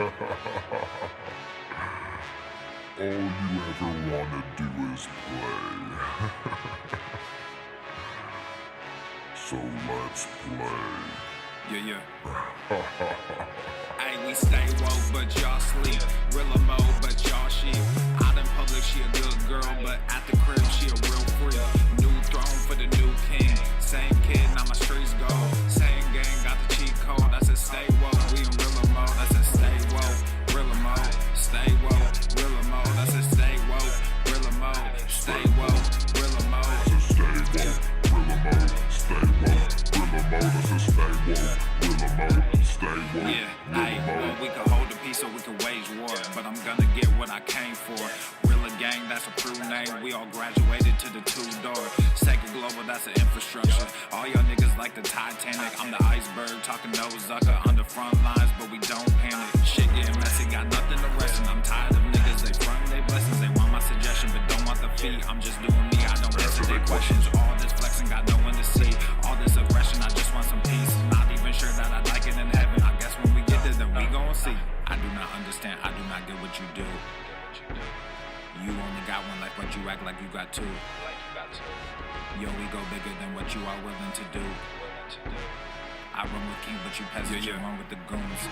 All you ever want to do is play. So let's play. Yeah. Hey, we stay woke, but y'all sleep. Real mode, but y'all sheep. Out in public, she a good girl, but at the crib, she a real freak. New throne for the new king. Same kid, now my streets go. Same gang, got the cheat code. I said stay woke, we in real mode. I said stay woke, real mode. Stay woke, real mode. I said stay woke, real mode. Stay woke, real mode. I said stay woke, real mode. Stay woke, real mode. I said stay woke, real mode. Stay woke, Yeah, real well, mode. we can hold the peace or we can wage war, but I'm gonna get what I came for. Rilla gang, that's a true name. We all graduated to the two-door. Sacred Global, that's an infrastructure. All y'all niggas like the Titanic. I'm the iceberg, talking no Zucker on the front lines, but we don't panic. Shit getting messy, got nothing to rest, and I'm tired of niggas. They front they blessings, they want my suggestion, but don't want the fee. I'm just doing me, I don't answer their questions. All this flexing, got no one to see. All this aggression, I just want some peace. Not even sure that I like it in heaven. I guess when we get there, then we gon' see. I do not understand, I do not get what you do. You only got one life, but you act like you got two. Yo, we go bigger than what you are willing to do. I run with king, but you peasants, you run with the goons.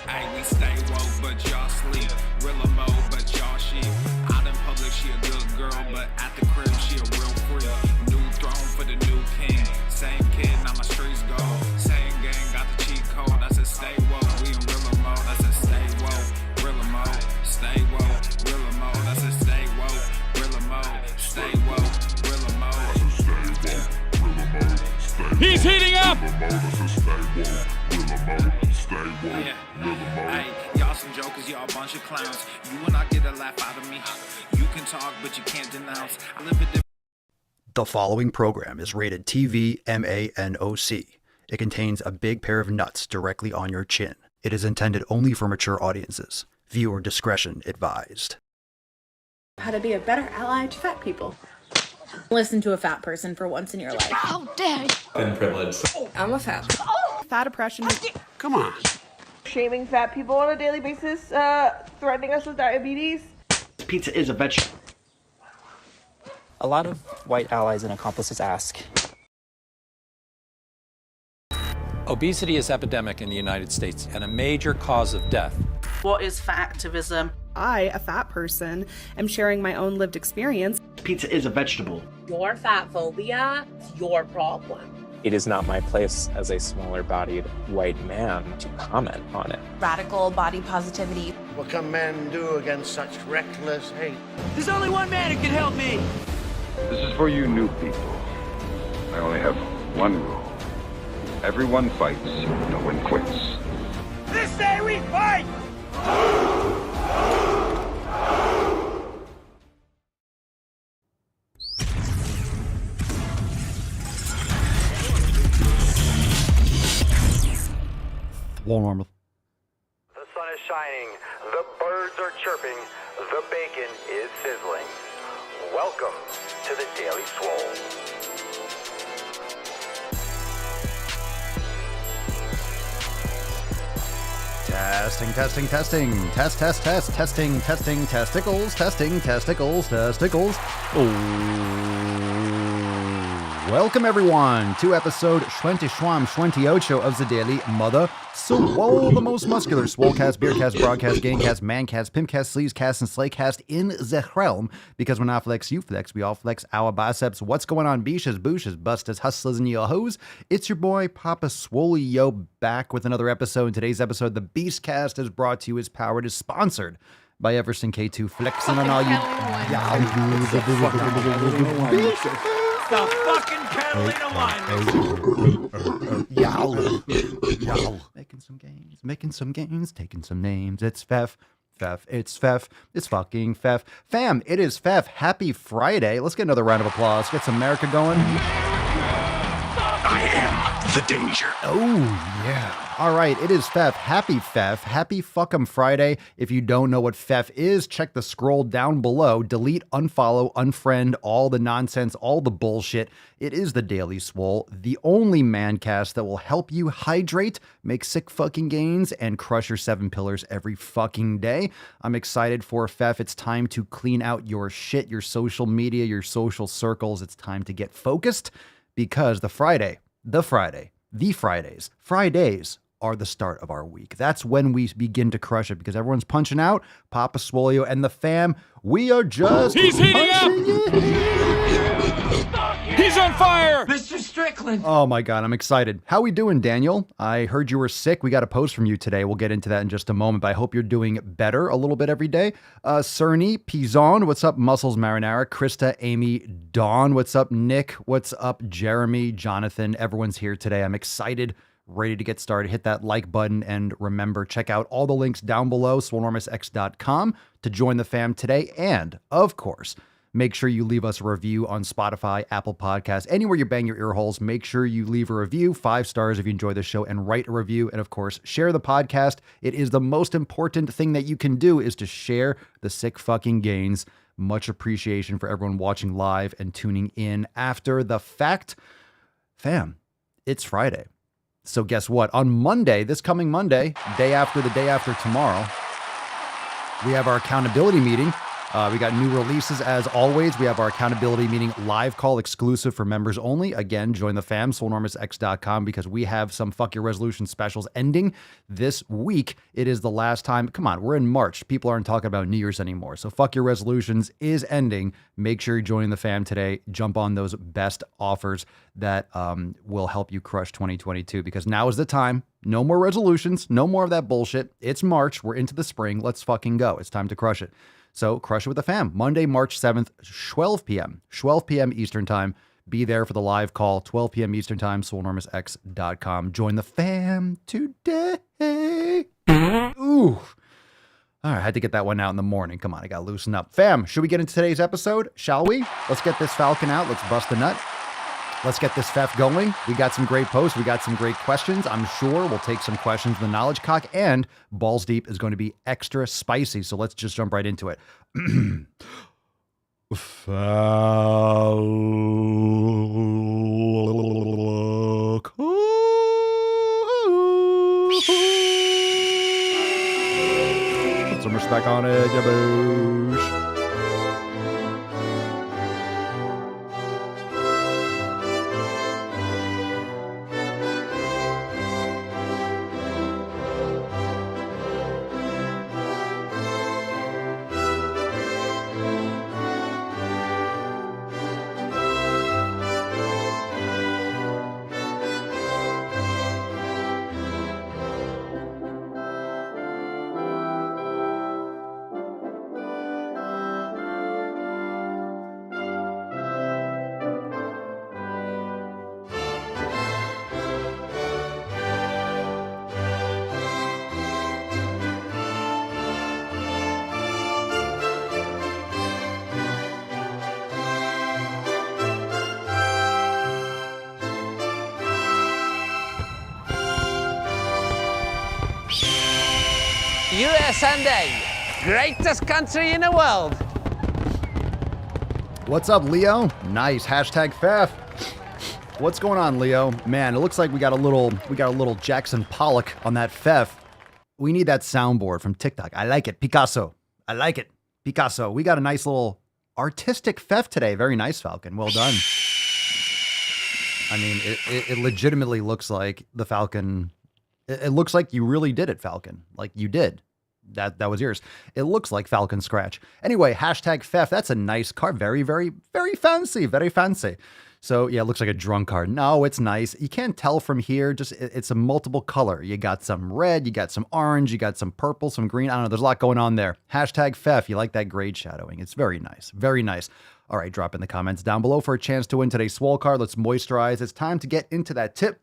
Hey, we stay woke, but y'all sleep. Real mode, but y'all sheep. Out in public, she a good girl, but at the crib, she a real freak. New throne for the new king. Same kid, now my streets go. Same gang, got the cheat code. I said stay woke, we in real mode. I said stay woke, real mode. Stay woke, real mode. I said stay woke, real mode. Stay woke, real mode. I said stay woke, real mode. Stay woke, He's heating up! real mode. I said stay woke, real mode. Stay woke, Yeah. real mode. Hey, y'all some jokers, y'all a bunch of clowns. You will not get a laugh out of me. You can talk, but you can't denounce. I live a different. The following program is rated TV MANOC. It contains a big pair of nuts directly on your chin. It is intended only for mature audiences. Viewer discretion advised. How to be a better ally to fat people. Listen to a fat person for once in your life. How dare you! Been privileged. I'm a fat. Fat oppression. Come on. Shaming fat people on a daily basis, threatening us with diabetes. Pizza is a vegetable. A lot of white allies and accomplices ask. Obesity is epidemic in the United States and a major cause of death. What is fat activism? I, a fat person, am sharing my own lived experience. Pizza is a vegetable. Your fat phobia is your problem. It is not my place as a smaller-bodied white man to comment on it. Radical body positivity. What can men do against such reckless hate? There's only one man who can help me. This is for you new people. I only have one rule. Everyone fights, no one quits. This day we fight! Normal. The sun is shining, the birds are chirping, the bacon is sizzling. Welcome to the Daily Swole. Testing. Testing, testicles, testicles. Welcome everyone to episode 28 of the Daily Mother Swole, the most muscular swolecast, beercast, broadcast, gamecast, mancast, pimpcast, sleevescast, and slaycast in the realm. Because when I flex, you flex, we all flex our biceps. What's going on, beaches, booshes, busters, hustlers, and your hoes? It's your boy Papa Swolio back with another episode. In today's episode, the Beastcast is brought to you, is powered, is sponsored by Everson K2, flexing on all you. The fucking Catalina wine. Making some gains, taking some names. It's Fef. It's fucking Fef. Fam, it is Fef. Happy Friday. Let's get another round of applause. Get some America going. I am the danger. Oh, yeah. All right, it is Fef. Happy Fef. Happy Fuck'em Friday. If you don't know what Fef is, check the scroll down below. Delete, unfollow, unfriend, all the nonsense, all the bullshit. It is the Daily Swole, the only mancast that will help you hydrate, make sick fucking gains, and crush your 7 pillars every fucking day. I'm excited for Fef. It's time to clean out your shit, your social media, your social circles. It's time to get focused because Fridays are the start of our week. That's when we begin to crush it because everyone's punching out. Papa Swolio and the fam, we are just He's heating up! He's on fire! Mr. Strickland! Oh my God, I'm excited. How we doing, Daniel? I heard you were sick. We got a post from you today. We'll get into that in just a moment, but I hope you're doing better a little bit every day. Cerny, Pizon, what's up? Muscles Marinara, Krista, Amy, Dawn, what's up? Nick, what's up? Jeremy, Jonathan, everyone's here today. I'm excited. Ready to get started. Hit that like button and remember, check out all the links down below, swolenormousx.com to join the fam today. And of course, make sure you leave us a review on Spotify, Apple Podcasts, anywhere you bang your ear holes. Make sure you leave a review, 5 stars if you enjoy the show, and write a review. And of course, share the podcast. It is the most important thing that you can do is to share the sick fucking gains. Much appreciation for everyone watching live and tuning in after the fact. Fam, it's Friday. So guess what? On Monday, this coming Monday, day after the day after tomorrow, we have our accountability meeting. We got new releases as always. We have our accountability meeting live call exclusive for members only. Again, join the fam, swolenormousx.com, because we have some Fuck Your Resolution specials ending this week. It is the last time. Come on, we're in March. People aren't talking about New Year's anymore. So Fuck Your Resolutions is ending. Make sure you join the fam today. Jump on those best offers that will help you crush 2022 because now is the time. No more resolutions. No more of that bullshit. It's March. We're into the spring. Let's fucking go. It's time to crush it. So crush it with the fam. Monday, March 7th, 12 p.m. 12 p.m. Eastern time. Be there for the live call, 12 p.m. Eastern time, swolenormousx.com. Join the fam today. Ooh. All right, I had to get that one out in the morning. Come on, I got to loosen up. Fam, should we get into today's episode? Shall we? Let's get this Falcon out. Let's bust the nut. Let's get this Fef going. We got some great posts. We got some great questions. I'm sure we'll take some questions in the knowledge cock, and Balls Deep is going to be extra spicy. So let's just jump right into it. Put some respect on it, ya boosh. USA, greatest country in the world. What's up, Leo? Nice. Hashtag Fef. What's going on, Leo? Man, it looks like we got a little Jackson Pollock on that Fef. We need that soundboard from TikTok. I like it. Picasso. I like it. Picasso. We got a nice little artistic Fef today. Very nice, Falcon. Well done. I mean, it legitimately looks like the Falcon. It looks like you really did it, Falcon. Like you did. That was yours. It looks like Falcon Scratch. Anyway, hashtag Fef. That's a nice card. Very, very, very fancy. Very fancy. So yeah, it looks like a drunk card. No, it's nice. You can't tell from here. Just it's a multiple color. You got some red, you got some orange, you got some purple, some green. I don't know. There's a lot going on there. Hashtag Fef. You like that grade shadowing. It's very nice. Very nice. All right, drop in the comments down below for a chance to win today's Swole card. Let's moisturize. It's time to get into that tip.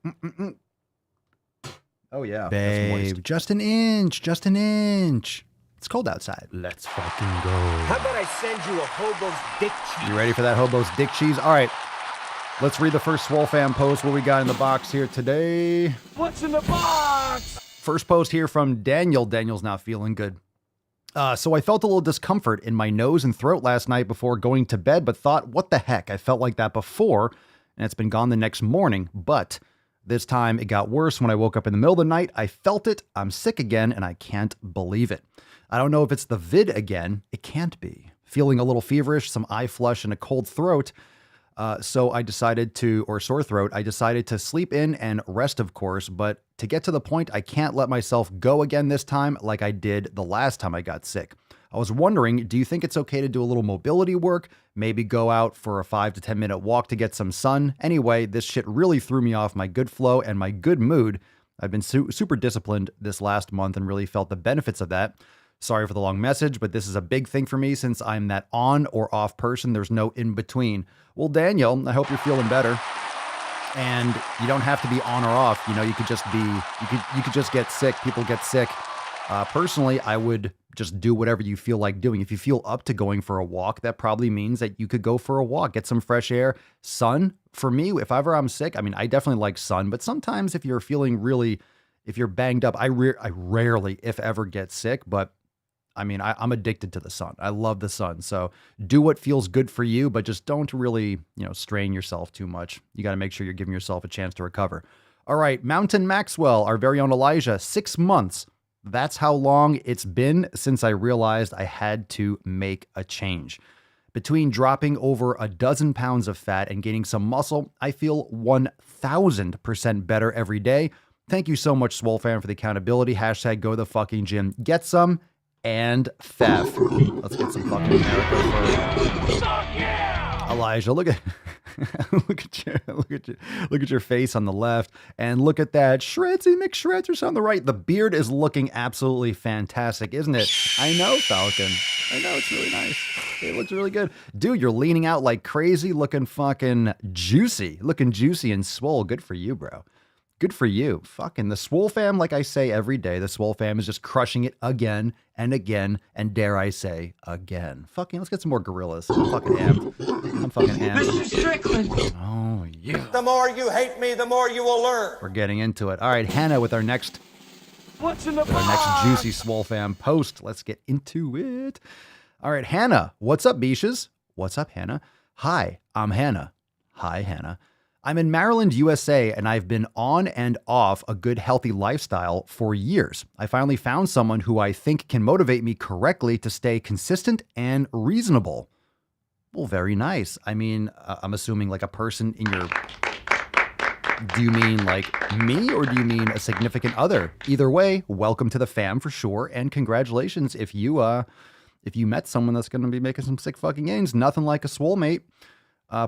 Oh, yeah. Babe, just an inch. Just an inch. It's cold outside. Let's fucking go. How about I send you a hobo's dick cheese? You ready for that hobo's dick cheese? All right. Let's read the first Swole fam post. What we got in the box here today? What's in the box? First post here from Daniel. Daniel's not feeling good. So I felt a little discomfort in my nose and throat last night before going to bed, but thought, what the heck? I felt like that before, and it's been gone the next morning. But this time it got worse when I woke up in the middle of the night. I felt it. I'm sick again, and I can't believe it. I don't know if it's the vid again. It can't be. Feeling a little feverish, some eye flush, and a cold throat. So I decided to, or sore throat, I decided to sleep in and rest, of course, but to get to the point, I can't let myself go again this time like I did the last time I got sick. I was wondering, do you think it's okay to do a little mobility work? Maybe go out for a 5 to 10 minute walk to get some sun? Anyway, this shit really threw me off my good flow and my good mood. I've been super disciplined this last month and really felt the benefits of that. Sorry for the long message, but this is a big thing for me since I'm that on or off person. There's no in between. Well, Daniel, I hope you're feeling better. And you don't have to be on or off. You know, you could just be, you could just get sick. People get sick. Personally, I would just do whatever you feel like doing. If you feel up to going for a walk, that probably means that you could go for a walk, get some fresh air. Sun, for me, if ever I'm sick, I mean, I definitely like sun, but sometimes if you're feeling really, if you're banged up, I rarely, if ever, get sick, but I mean, I'm addicted to the sun. I love the sun. So do what feels good for you, but just don't really, strain yourself too much. You got to make sure you're giving yourself a chance to recover. All right. Mountain Maxwell, our very own Elijah, 6 months. That's how long it's been since I realized I had to make a change. Between dropping over a dozen pounds of fat and gaining some muscle, I feel 1,000% better every day. Thank you so much, Swole fan, for the accountability. # go the fucking gym. Get some. And theft. Let's get some fucking America for Elijah. Look at look at your face on the left, and look at that Shredzy McShredders on the right. The beard is looking absolutely fantastic, isn't it? I know, Falcon. I know, it's really nice. It looks really good. Dude, you're leaning out like crazy, looking fucking juicy. Looking juicy and swole. Good for you, bro. Good for you. Fucking the Swole fam, like I say every day, the Swole fam is just crushing it again and again, and dare I say, again. Fucking, let's get some more gorillas. I'm fucking amped. I'm fucking amped. Mr. Strickland. Oh, yeah. The more you hate me, the more you will learn. We're getting into it. All right, Hannah with our next, What's in the box? Our next juicy Swole fam post. Let's get into it. All right, Hannah. What's up, Beaches? What's up, Hannah? Hi, I'm Hannah. Hi, Hannah. I'm in Maryland, USA, and I've been on and off a good, healthy lifestyle for years. I finally found someone who I think can motivate me correctly to stay consistent and reasonable. Well, very nice. I mean, I'm assuming like a person in your... Do you mean like me, or do you mean a significant other? Either way, welcome to the fam for sure, and congratulations if you met someone that's going to be making some sick fucking gains. Nothing like a swole mate.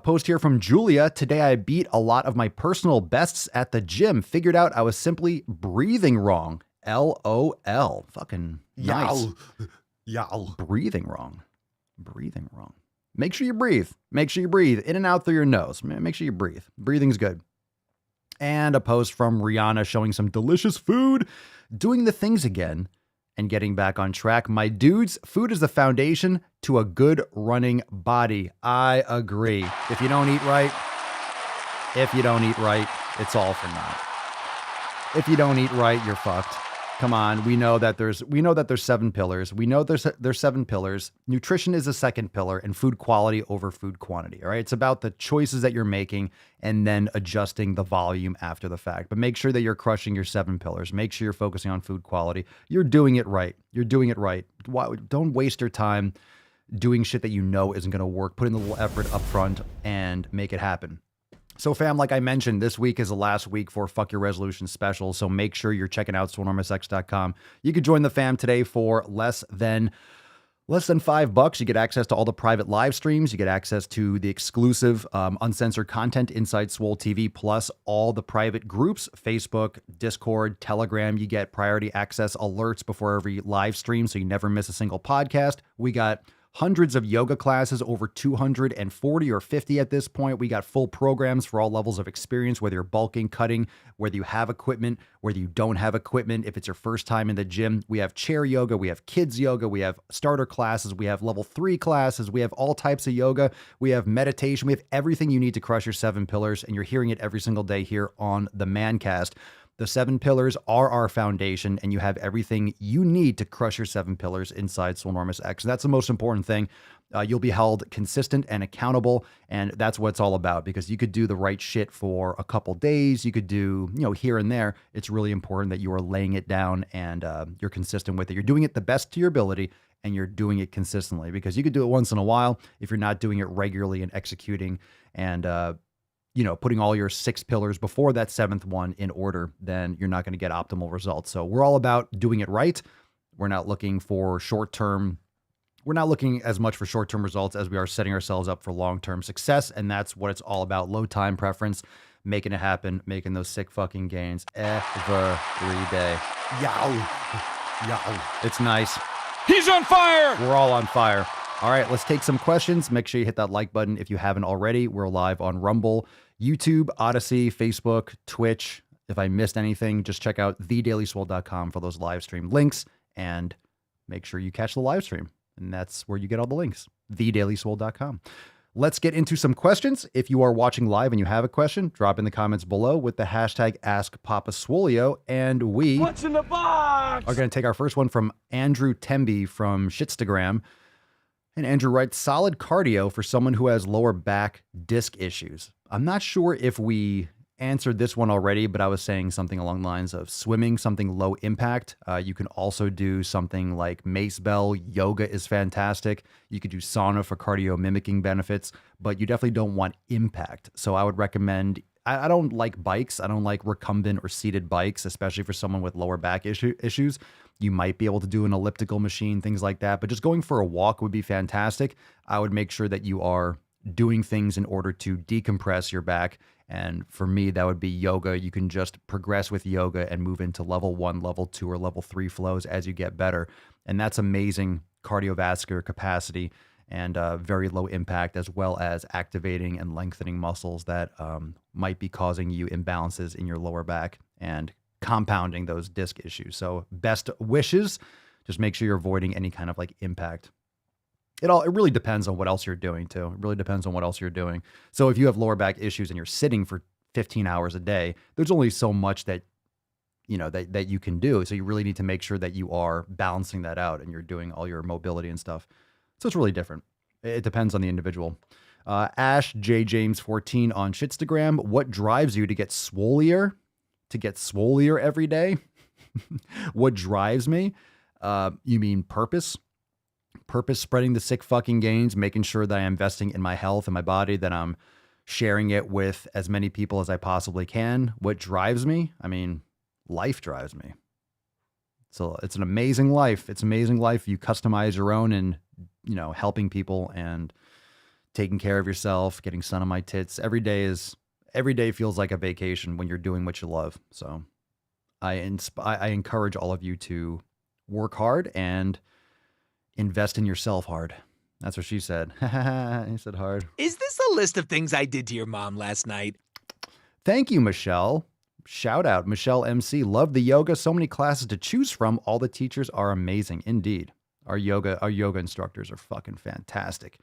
Post here from Julia. Today I beat a lot of my personal bests at the gym. Figured out I was simply breathing wrong. LOL. Fucking nice. Yow. Breathing wrong. Breathing wrong. Make sure you breathe. Make sure you breathe in and out through your nose. Make sure you breathe. Breathing's good. And a post from Rihanna showing some delicious food. Doing the things again and getting back on track. My dudes, food is the foundation to a good running body. I agree. If you don't eat right, it's all for naught. If you don't eat right, you're fucked. Come on, we know that there's 7 pillars. We know there's 7 pillars. Nutrition is a second pillar, and food quality over food quantity. All right, it's about the choices that you're making and then adjusting the volume after the fact. But make sure that you're crushing your 7 pillars. Make sure you're focusing on food quality. You're doing it right. You're doing it right. Don't waste your time doing shit that you know isn't going to work. Put in the little effort up front and make it happen. So fam, like I mentioned, this week is the last week for Fuck Your Resolution special. So make sure you're checking out swolenormousx.com. You can join the fam today for less than $5. You get access to all the private live streams. You get access to the exclusive uncensored content inside Swole TV, plus all the private groups, Facebook, Discord, Telegram. You get priority access alerts before every live stream, so you never miss a single podcast. We got hundreds of yoga classes, over 240 or 50 at this point. We got full programs for all levels of experience, whether you're bulking, cutting, whether you have equipment, whether you don't have equipment. If it's your first time in the gym, we have chair yoga, we have kids yoga, we have starter classes, we have level 3 classes, we have all types of yoga, we have meditation, we have everything you need to crush your 7 pillars, and you're hearing it every single day here on the Mancast. The 7 pillars are our foundation, and you have everything you need to crush your 7 pillars inside Swolenormous X. And that's the most important thing. You'll be held consistent and accountable, and that's what it's all about, because you could do the right shit for a couple days. You could do, here and there. It's really important that you are laying it down and you're consistent with it. You're doing it the best to your ability, and you're doing it consistently, because you could do it once in a while. If you're not doing it regularly and executing and, putting all your 6 pillars before that 7th one in order, then you're not going to get optimal results. So we're all about doing it right. We're not looking for short-term. We're not looking as much for short-term results as we are setting ourselves up for long-term success. And that's what it's all about. Low time preference, making it happen, making those sick fucking gains every day. Yow. It's nice. He's on fire! We're all on fire. All right, let's take some questions. Make sure you hit that like button if you haven't already. We're live on Rumble, YouTube, Odyssey, Facebook, Twitch. If I missed anything, just check out thedailyswole.com for those live stream links, and make sure you catch the live stream. And that's where you get all the links, thedailyswole.com. Let's get into some questions. If you are watching live and you have a question, drop in the comments below with the hashtag AskPapaSwolio, and we What's in the box? are going to take our first one from Andrew Temby from Shitstagram. And Andrew writes, solid cardio for someone who has lower back disc issues. I'm not sure if we answered this one already, but I was saying something along the lines of swimming, something low impact. You can also do something like mace bell. Yoga is fantastic. You could do sauna for cardio mimicking benefits, but you definitely don't want impact. So I would recommend, I don't like bikes. I don't like recumbent or seated bikes, especially for someone with lower back issues. You might be able to do an elliptical machine, things like that, but just going for a walk would be fantastic. I would make sure that you are doing things in order to decompress your back. And for me, that would be yoga. You can just progress with yoga and move into level 1, level 2, or level 3 flows as you get better. And that's amazing cardiovascular capacity and very low impact, as well as activating and lengthening muscles that might be causing you imbalances in your lower back and compounding those disc issues. So best wishes. Just make sure you're avoiding any kind of like impact. It really depends on what else you're doing too. It really depends on what else you're doing. So if you have lower back issues and you're sitting for 15 hours a day, there's only so much that that you can do. So you really need to make sure that you are balancing that out and you're doing all your mobility and stuff. So it's really different. It depends on the individual. Ash J James 14 on Shitstagram. What drives you to get swolier? To get swolier every day? What drives me? You mean purpose? Purpose, spreading the sick fucking gains, making sure that I'm investing in my health and my body, that I'm sharing it with as many people as I possibly can. What drives me? I mean, life drives me. So it's an amazing life. It's an amazing life. You customize your own and, helping people and taking care of yourself, getting sun on my tits. Every day feels like a vacation when you're doing what you love. So I encourage all of you to work hard and invest in yourself hard. That's what she said. He said hard. Is this a list of things I did to your mom last night? Thank you, Michelle. Shout out, Michelle MC. Love the yoga. So many classes to choose from. All the teachers are amazing. Indeed. Our yoga instructors are fucking fantastic.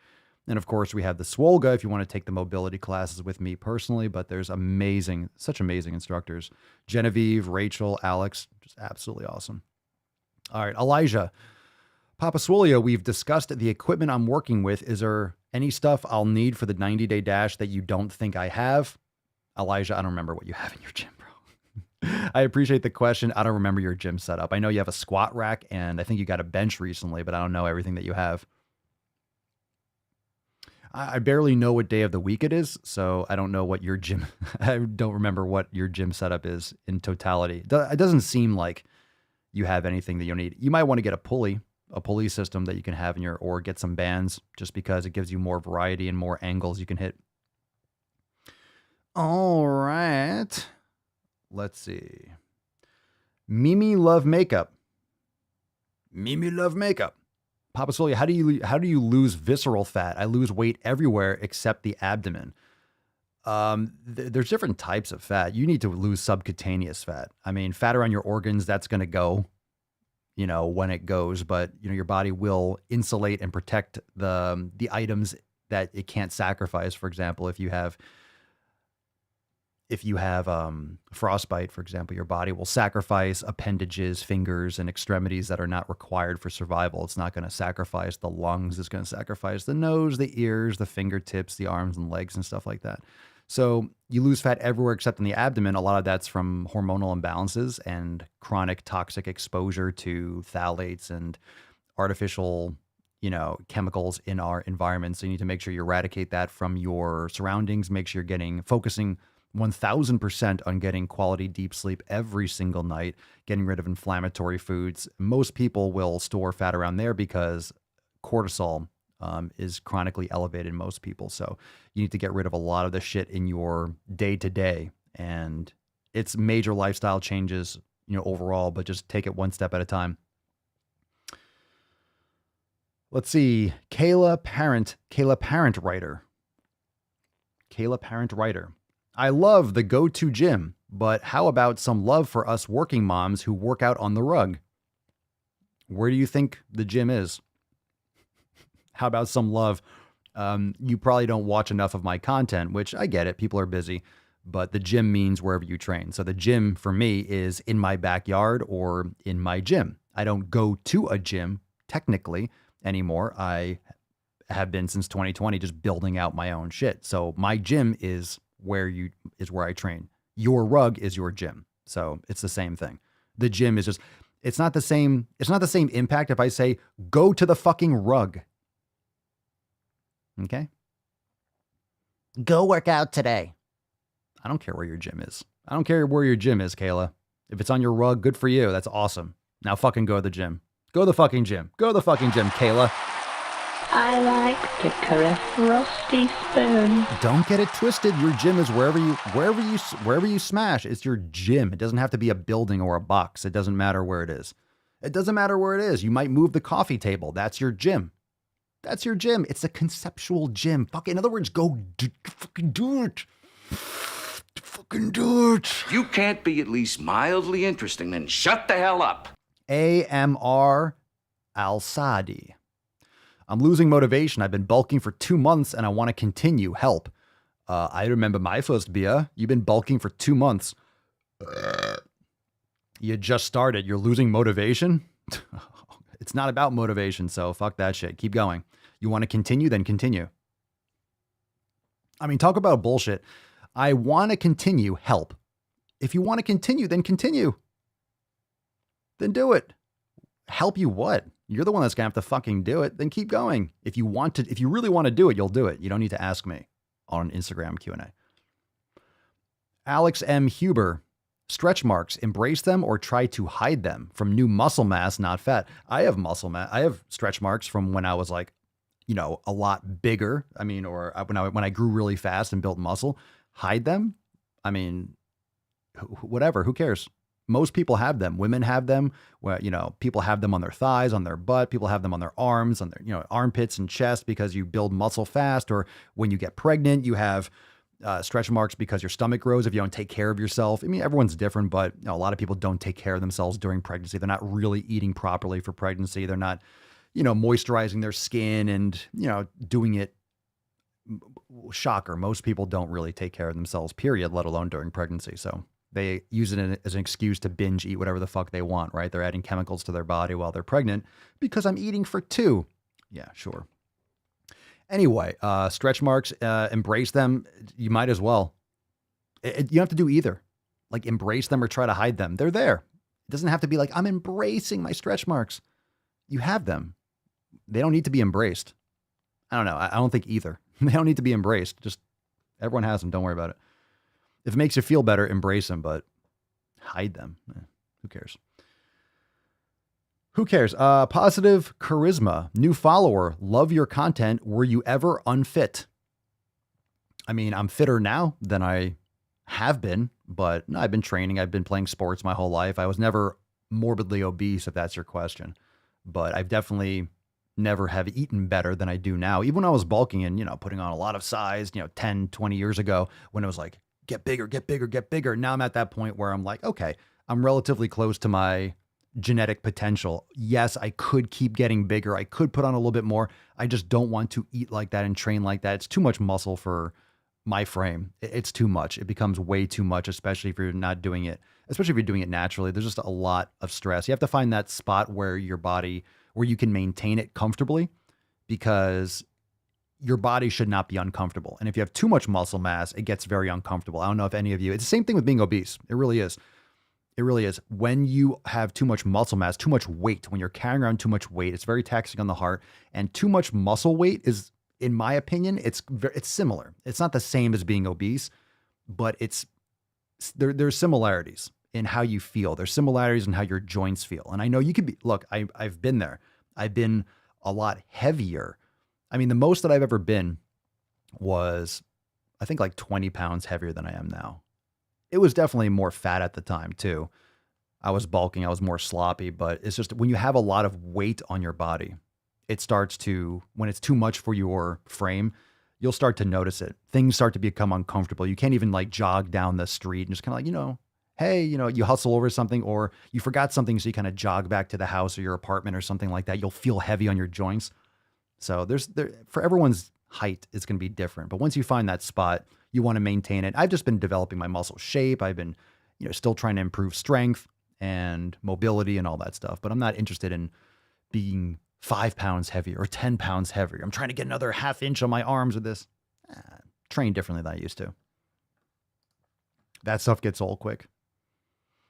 And of course, we have the Swolga if you want to take the mobility classes with me personally, but there's such amazing instructors. Genevieve, Rachel, Alex, just absolutely awesome. All right, Elijah. Papa Swolio, we've discussed the equipment I'm working with. Is there any stuff I'll need for the 90-day dash that you don't think I have? Elijah, I don't remember what you have in your gym, bro. I appreciate the question. I don't remember your gym setup. I know you have a squat rack, and I think you got a bench recently, but I don't know everything that you have. I barely know what day of the week it is, so I don't know what your gym, I don't remember what your gym setup is in totality. It doesn't seem like you have anything that you'll need. You might want to get a pulley system that you can have or get some bands, just because it gives you more variety and more angles you can hit. All right. Let's see. Mimi Love Makeup. Papa Solia, how do you lose visceral fat? I lose weight everywhere except the abdomen. There's different types of fat. You need to lose subcutaneous fat. I mean, fat around your organs, that's going to go, when it goes, but your body will insulate and protect the items that it can't sacrifice. For example, if you have frostbite, for example, your body will sacrifice appendages, fingers, and extremities that are not required for survival. It's not going to sacrifice the lungs. It's going to sacrifice the nose, the ears, the fingertips, the arms and legs, and stuff like that. So you lose fat everywhere except in the abdomen. A lot of that's from hormonal imbalances and chronic toxic exposure to phthalates and artificial, chemicals in our environment. So you need to make sure you eradicate that from your surroundings. Make sure you're focusing 1000% on getting quality deep sleep every single night, getting rid of inflammatory foods. Most people will store fat around there because cortisol is chronically elevated in most people. So you need to get rid of a lot of the shit in your day to day. And it's major lifestyle changes, overall, but just take it one step at a time. Let's see. Kayla Parent Writer. Kayla Parent Writer. I love the go-to gym, but how about some love for us working moms who work out on the rug? Where do you think the gym is? How about some love? You probably don't watch enough of my content, which I get it. People are busy, but the gym means wherever you train. So the gym for me is in my backyard or in my gym. I don't go to a gym technically anymore. I have been since 2020 just building out my own shit. So my gym is where I train. Your rug is your gym. So it's the same thing. The gym is just, it's not the same impact if I say, go to the fucking rug. Okay? Go work out today. I don't care where your gym is. I don't care where your gym is, Kayla. If it's on your rug, good for you. That's awesome. Now fucking go to the gym. Go to the fucking gym. Go to the fucking gym, Kayla. I like to caress rusty spoon. Don't get it twisted. Your gym is wherever you smash. It's your gym. It doesn't have to be a building or a box. It doesn't matter where it is. It doesn't matter where it is. You might move the coffee table. That's your gym. That's your gym. It's a conceptual gym. In other words, fucking do it. Fucking do it. You can't be at least mildly interesting, then shut the hell up. AMR Al-Sadi. I'm losing motivation. I've been bulking for 2 months and I want to continue. Help. I remember my first beer. You've been bulking for 2 months. You just started. You're losing motivation? It's not about motivation, so fuck that shit. Keep going. You want to continue? Then continue. I mean, talk about bullshit. I want to continue. Help. If you want to continue, then continue. Then do it. Help you what? You're the one that's going to have to fucking do it. Then keep going. If you really want to do it, you'll do it. You don't need to ask me on Instagram Q&A. Alex M. Huber. Stretch marks, embrace them or try to hide them from new muscle mass, not fat. I have muscle mass. I have stretch marks from when I was like, a lot bigger. I mean, or when I grew really fast and built muscle. Hide them? I mean, whatever. Who cares? Most people have them. Women have them. Well, people have them on their thighs, on their butt. People have them on their arms, on their armpits and chest because you build muscle fast. Or when you get pregnant, you have stretch marks because your stomach grows if you don't take care of yourself. I mean, everyone's different, but a lot of people don't take care of themselves during pregnancy. They're not really eating properly for pregnancy. They're not, moisturizing their skin and, doing it. Shocker. Most people don't really take care of themselves, period, let alone during pregnancy. So they use it as an excuse to binge eat whatever the fuck they want, right? They're adding chemicals to their body while they're pregnant because I'm eating for 2. Yeah, sure. Anyway, stretch marks, embrace them. You might as well. You don't have to do either. Like embrace them or try to hide them. They're there. It doesn't have to be like, I'm embracing my stretch marks. You have them. They don't need to be embraced. I don't know. I don't think either. They don't need to be embraced. Just everyone has them. Don't worry about it. If it makes you feel better, embrace them, but hide them. Who cares? Who cares? Positive charisma, new follower, love your content. Were you ever unfit? I mean, I'm fitter now than I have been, but no, I've been training. I've been playing sports my whole life. I was never morbidly obese, if that's your question, but I've definitely never have eaten better than I do now. Even when I was bulking and, putting on a lot of size, 10, 20 years ago, when it was like, get bigger, get bigger, get bigger. Now I'm at that point where I'm like, okay, I'm relatively close to my genetic potential. Yes, I could keep getting bigger. I could put on a little bit more. I just don't want to eat like that and train like that. It's too much muscle for my frame. It's too much. It becomes way too much, especially if you're not doing it, especially if you're doing it naturally. There's just a lot of stress. You have to find that spot where your body, where you can maintain it comfortably, because your body should not be uncomfortable. And if you have too much muscle mass, it gets very uncomfortable. I don't know if any of you, it's the same thing with being obese. It really is. It really is. When you have too much muscle mass, too much weight, when you're carrying around too much weight, it's very taxing on the heart. And too much muscle weight is, in my opinion, it's similar. It's not the same as being obese, but there's similarities in how you feel. There's similarities in how your joints feel. And I know you could be, look, I've been there. I've been a lot heavier. I mean, the most that I've ever been was, I think, like 20 pounds heavier than I am now. It was definitely more fat at the time too. I was bulking, I was more sloppy, but it's just when you have a lot of weight on your body, it starts to, when it's too much for your frame, you'll start to notice it. Things start to become uncomfortable. You can't even like jog down the street and just kind of like, hey, you hustle over something, or you forgot something, so you kind of jog back to the house or your apartment or something like that. You'll feel heavy on your joints. So for everyone's height, it's going to be different. But once you find that spot, you want to maintain it. I've just been developing my muscle shape. I've been, still trying to improve strength and mobility and all that stuff. But I'm not interested in being 5 pounds heavier or 10 pounds heavier. I'm trying to get another half inch on my arms with this. Train differently than I used to. That stuff gets old quick.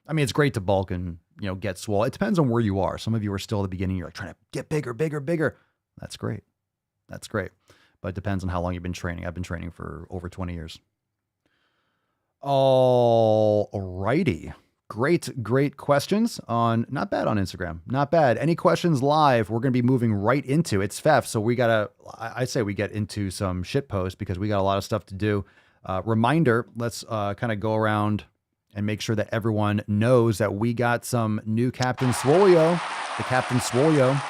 I mean, it's great to bulk and, get swole. It depends on where you are. Some of you are still at the beginning. You're like trying to get bigger, bigger, bigger. That's great. That's great. But it depends on how long you've been training. I've been training for over 20 years. All righty. Great questions not bad on Instagram. Not bad. Any questions live? We're going to be moving right into it's FEF. So I say we get into some shit posts because we got a lot of stuff to do. Reminder, let's kind of go around and make sure that everyone knows that we got some new Captain Swolio, the Captain Swolio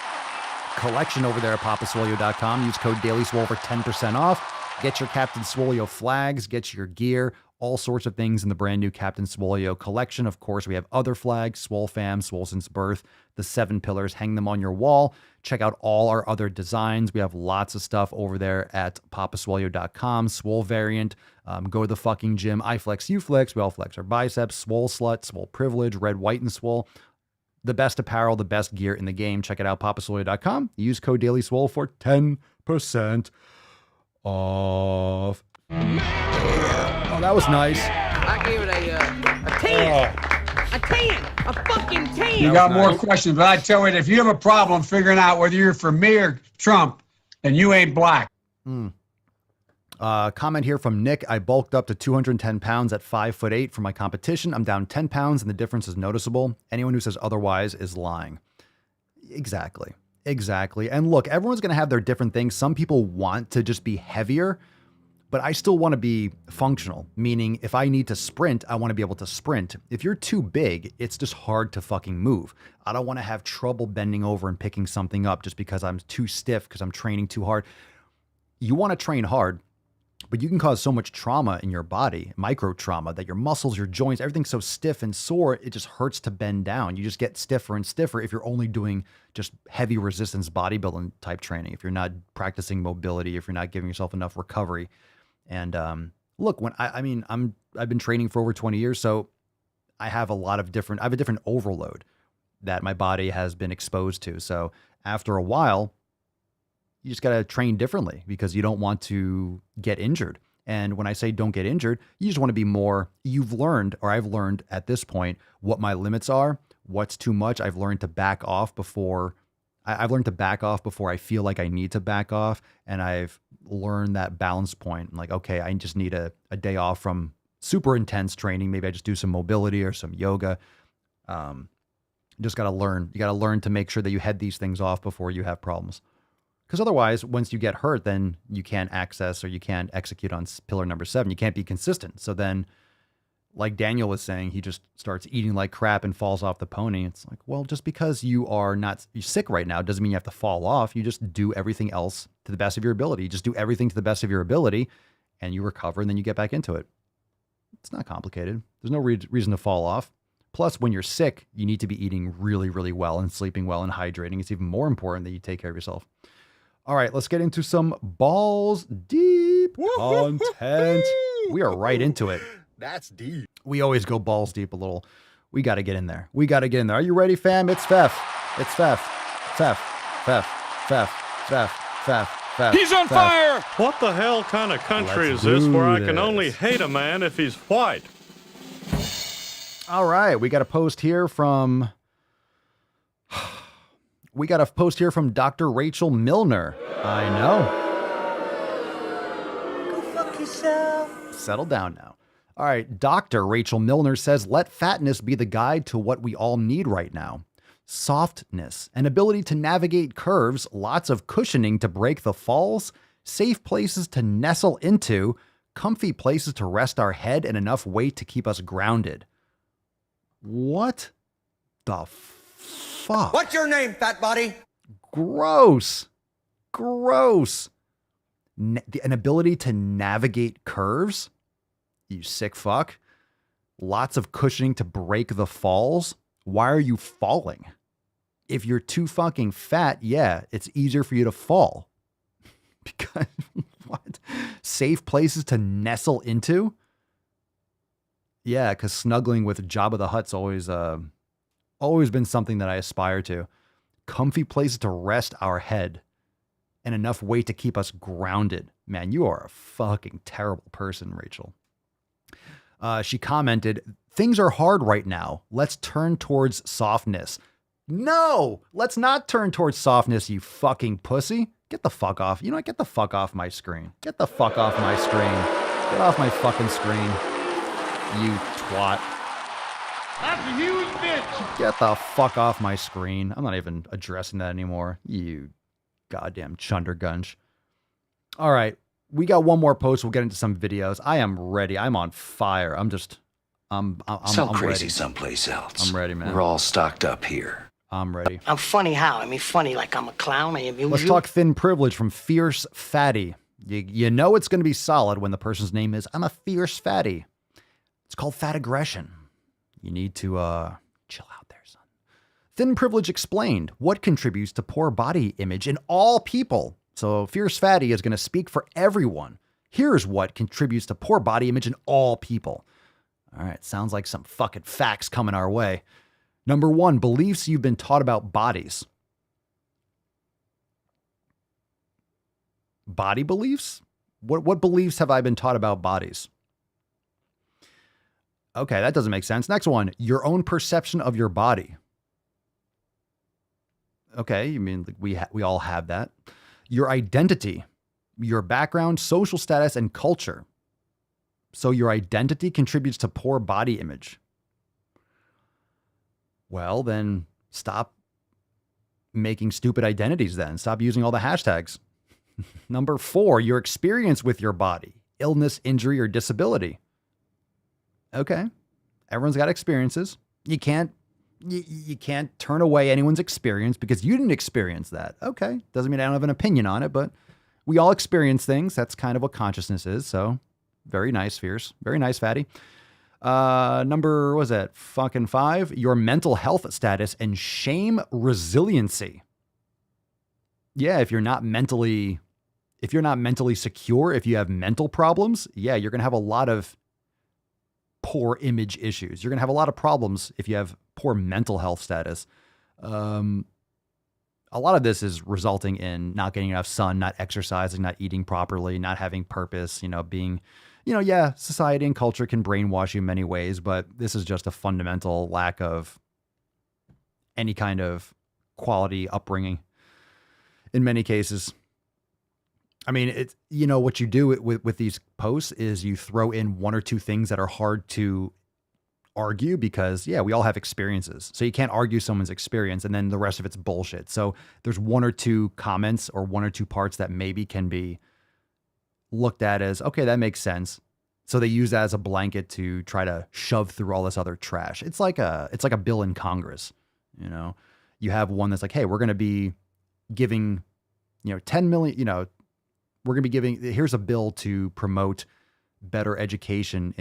collection over there at papaswolio.com. Use code Daily Swole for 10% off. Get your Captain Swolio flags, get your gear, all sorts of things in the brand new Captain Swolio collection. Of course, we have other flags, Swole Fam, Swole Since Birth, the 7 pillars. Hang them on your wall. Check out all our other designs. We have lots of stuff over there at papaswolio.com. Swole variant, go to the fucking gym. I flex, you flex. We all flex our biceps. Swole slut, Swole privilege, red, white, and swole. The best apparel, the best gear in the game. Check it out, papaswolio.com. Use code Daily Swole for 10% off. Oh, that was nice. I gave it a 10. A 10. A fucking 10. You got more questions, but I tell you, if you have a problem figuring out whether you're for me or Trump, then you ain't black. Comment here from Nick. I bulked up to 210 pounds at 5'8" for my competition. I'm down 10 pounds and the difference is noticeable. Anyone who says otherwise is lying. Exactly. And look, everyone's going to have their different things. Some people want to just be heavier, but I still want to be functional, meaning if I need to sprint, I want to be able to sprint. If you're too big, it's just hard to fucking move. I don't want to have trouble bending over and picking something up just because I'm too stiff, because I'm training too hard. You want to train hard, but you can cause so much trauma in your body, micro trauma, that your muscles, your joints, everything's so stiff and sore, it just hurts to bend down. You just get stiffer and stiffer if you're only doing just heavy resistance bodybuilding type training, if you're not practicing mobility, if you're not giving yourself enough recovery. And look, when I've been training for over 20 years, so I have a different overload that my body has been exposed to. So after a while, you just got to train differently because you don't want to get injured. And when I say don't get injured, you just want to be more, I've learned at this point what my limits are, what's too much. I've learned to back off before I feel like I need to back off. And I've learned that balance point. I'm like, okay, I just need a day off from super intense training. Maybe I just do some mobility or some yoga. Just got to learn. You got to learn to make sure that you head these things off before you have problems. Because otherwise, once you get hurt, then you can't access or you can't execute on pillar number 7. You can't be consistent. So then like Daniel was saying, he just starts eating like crap and falls off the pony. It's like, well, just because you're sick right now doesn't mean you have to fall off. You just do everything else to the best of your ability. You just do everything to the best of your ability and you recover and then you get back into it. It's not complicated. There's no reason to fall off. Plus, when you're sick, you need to be eating really, really well and sleeping well and hydrating. It's even more important that you take care of yourself. All right, let's get into some balls deep content. We are right into it. That's deep. We always go balls deep a little. We got to get in there. Are you ready, fam? It's Fef. It's Fef. Fef. He's on fire! What the hell kind of country Let's is this do where I can this. only hate a man if he's white? All right, we got a post here from Dr. Rachel Milner. I know. Go fuck yourself. Settle down now. All right, Dr. Rachel Milner says, let fatness be the guide to what we all need right now. Softness, an ability to navigate curves, lots of cushioning to break the falls, safe places to nestle into, comfy places to rest our head, and enough weight to keep us grounded. What the fuck? What's your name, fat body? Gross. An ability to navigate curves? You sick fuck. Lots of cushioning to break the falls? Why are you falling? If you're too fucking fat, yeah, it's easier for you to fall. Because, what? Safe places to nestle into? Yeah, because snuggling with Jabba the Hutt's always been something that I aspire to. Comfy places to rest our head and enough weight to keep us grounded. Man, you are a fucking terrible person, Rachel. She commented, things are hard right now. Let's turn towards softness. No, let's not turn towards softness, you fucking pussy. Get the fuck off. You know what? Get the fuck off my screen. Get the fuck off my screen. Get off my fucking screen. You twat. That's a huge bitch! Get the fuck off my screen. I'm not even addressing that anymore. You goddamn chundergunch. All right. We got one more post. We'll get into some videos. I am ready. I'm on fire. I'm Sell crazy ready. someplace else. I'm ready, man. We're all stocked up here. I'm ready. I'm funny how? I mean, funny like I'm a clown. I amuse Let's you. talk thin privilege from Fierce Fatty. You know it's going to be solid when the person's name is, I'm a fierce fatty. It's called fat aggression. You need to chill out there, son. Thin privilege explained what contributes to poor body image in all people. So Fierce Fatty is going to speak for everyone. Here's what contributes to poor body image in all people. All right, sounds like some fucking facts coming our way. Number 1, beliefs you've been taught about bodies. Body beliefs? What beliefs have I been taught about bodies? Okay, that doesn't make sense. Next one, your own perception of your body. Okay, you mean like we all have that. Your identity, your background, social status, and culture. So your identity contributes to poor body image. Well, then stop making stupid identities then. Stop using all the hashtags. Number 4, your experience with your body, illness, injury, or disability. Okay. Everyone's got experiences. You can't turn away anyone's experience because you didn't experience that. Okay. Doesn't mean I don't have an opinion on it, but we all experience things. That's kind of what consciousness is. So very nice, Fierce. Very nice, Fatty. Number, what was that? Fucking 5, your mental health status and shame resiliency. Yeah. If you're not mentally secure, if you have mental problems, yeah, you're going to have a lot of poor image issues. You're going to have a lot of problems if you have poor mental health status. A lot of this is resulting in not getting enough sun, not exercising, not eating properly, not having purpose, being, yeah, society and culture can brainwash you in many ways, but this is just a fundamental lack of any kind of quality upbringing in many cases. I mean, it's, what you do with these posts is you throw in 1 or 2 things that are hard to argue because, yeah, we all have experiences. So you can't argue someone's experience and then the rest of it's bullshit. So there's 1 or 2 comments or 1 or 2 parts that maybe can be looked at as, okay, that makes sense. So they use that as a blanket to try to shove through all this other trash. It's like a bill in Congress. You know, you have one that's like, hey, we're going to be giving, 10 million, we're going to be giving, here's a bill to promote better education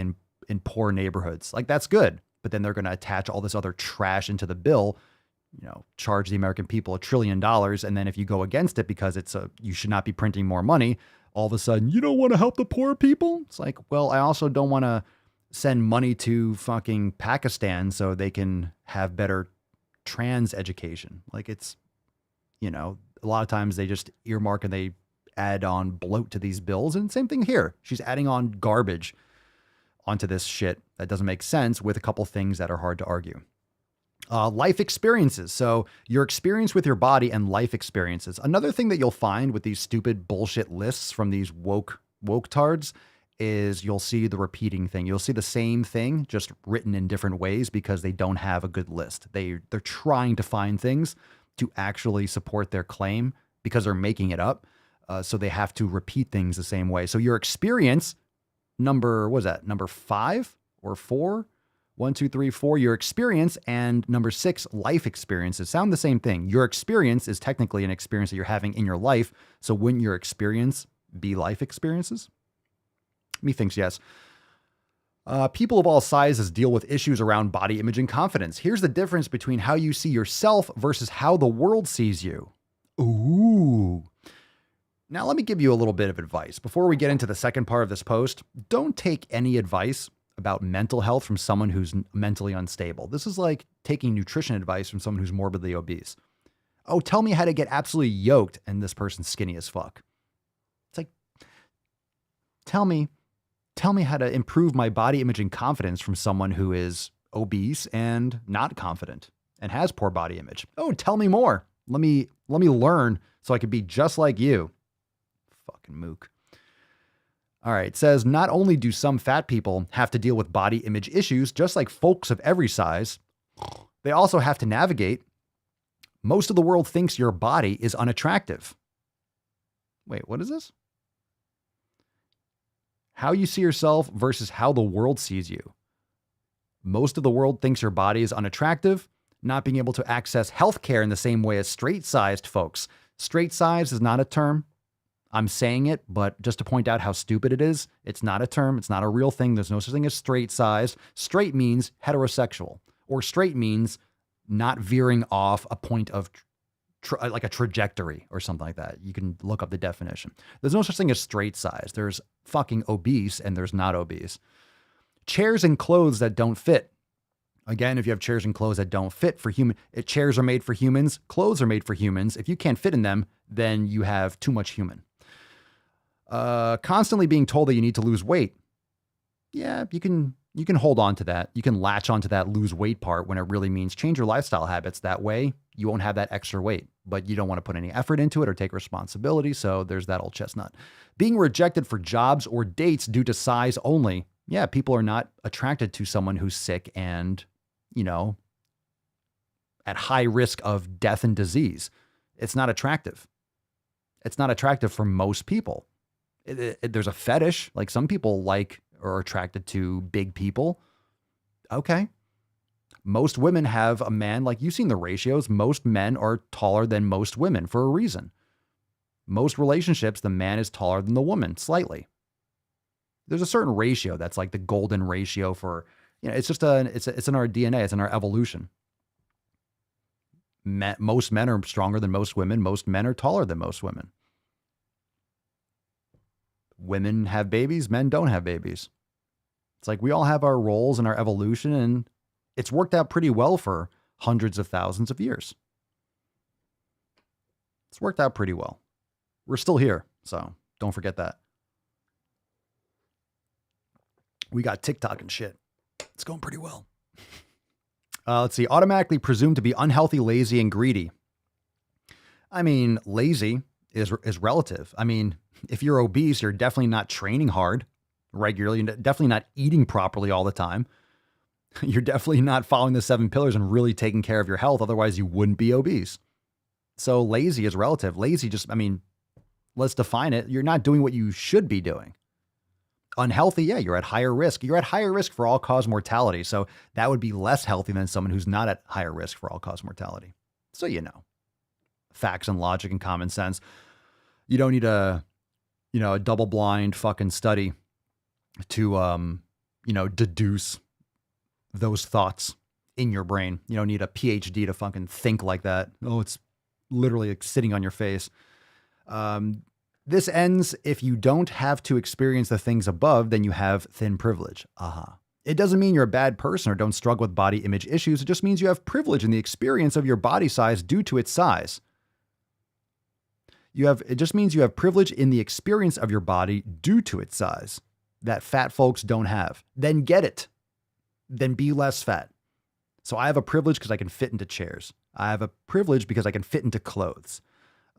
in poor neighborhoods. Like, that's good. But then they're going to attach all this other trash into the bill, charge the American people $1 trillion. And then if you go against it because you should not be printing more money, all of a sudden, you don't want to help the poor people? It's like, well, I also don't want to send money to fucking Pakistan so they can have better trans education. Like, it's, a lot of times they just earmark and they add on bloat to these bills. And same thing here. She's adding on garbage onto this shit that doesn't make sense with a couple things that are hard to argue. Life experiences. So your experience with your body and life experiences. Another thing that you'll find with these stupid bullshit lists from these woke tards is you'll see the repeating thing. You'll see the same thing just written in different ways because they don't have a good list. They're trying to find things to actually support their claim because they're making it up. So they have to repeat things the same way. So your experience, number 5 or 4? 1, 2, 3, 4, your experience, and number 6, life experiences sound the same thing. Your experience is technically an experience that you're having in your life. So wouldn't your experience be life experiences? Methinks yes. People of all sizes deal with issues around body image and confidence. Here's the difference between how you see yourself versus how the world sees you. Ooh. Now let me give you a little bit of advice. Before we get into the second part of this post, don't take any advice about mental health from someone who's mentally unstable. This is like taking nutrition advice from someone who's morbidly obese. Oh, tell me how to get absolutely yoked and this person's skinny as fuck. It's like, tell me how to improve my body image and confidence from someone who is obese and not confident and has poor body image. Oh, tell me more. Let me learn so I could be just like you. Fucking mook. All right, it says, not only do some fat people have to deal with body image issues, just like folks of every size, they also have to navigate. Most of the world thinks your body is unattractive. Wait, what is this? How you see yourself versus how the world sees you. Most of the world thinks your body is unattractive, not being able to access healthcare in the same way as straight-sized folks. Straight-sized is not a term. I'm saying it, but just to point out how stupid it is, it's not a term. It's not a real thing. There's no such thing as straight-sized. Straight means heterosexual, or straight means not veering off a point of like a trajectory or something like that. You can look up the definition. There's no such thing as straight-sized. There's fucking obese and there's not obese. Chairs and clothes that don't fit. Again, if you have chairs and clothes that don't fit for chairs are made for humans, clothes are made for humans. If you can't fit in them, then you have too much human. Constantly being told that you need to lose weight. Yeah, you can hold on to that. You can latch onto that lose weight part when it really means change your lifestyle habits. That way you won't have that extra weight, but you don't want to put any effort into it or take responsibility. So there's that old chestnut. Being rejected for jobs or dates due to size only. Yeah, people are not attracted to someone who's sick and, at high risk of death and disease. It's not attractive. It's not attractive for most people. There's a fetish. Like some people like or are attracted to big people. Okay. Most women have a man, like you've seen the ratios. Most men are taller than most women for a reason. Most relationships, the man is taller than the woman slightly. There's a certain ratio that's like the golden ratio for, it's just it's in our DNA. It's in our evolution. Most men are stronger than most women. Most men are taller than most women. Women have babies, men don't have babies. It's like we all have our roles in our evolution, and it's worked out pretty well for hundreds of thousands of years. It's worked out pretty well. We're still here, so don't forget that. We got TikTok and shit. It's going pretty well. Let's see. Automatically presumed to be unhealthy, lazy, and greedy. I mean, lazy is relative. I mean, if you're obese, you're definitely not training hard regularly. You're definitely not eating properly all the time. You're definitely not following the 7 pillars and really taking care of your health. Otherwise, you wouldn't be obese. So lazy is relative. Lazy let's define it. You're not doing what you should be doing. unhealthy, yeah, you're at higher risk. You're at higher risk for all-cause mortality. So that would be less healthy than someone who's not at higher risk for all-cause mortality. So you know, facts and logic and common sense. You don't need a double-blind fucking study to, deduce those thoughts in your brain. You don't need a PhD to fucking think like that. Oh, it's literally like sitting on your face. This ends if you don't have to experience the things above, then you have thin privilege. It doesn't mean you're a bad person or don't struggle with body image issues. It just means you have privilege in the experience of your body size due to its size. It just means you have privilege in the experience of your body due to its size that fat folks don't have. Then get it. Then be less fat. So I have a privilege because I can fit into chairs. I have a privilege because I can fit into clothes.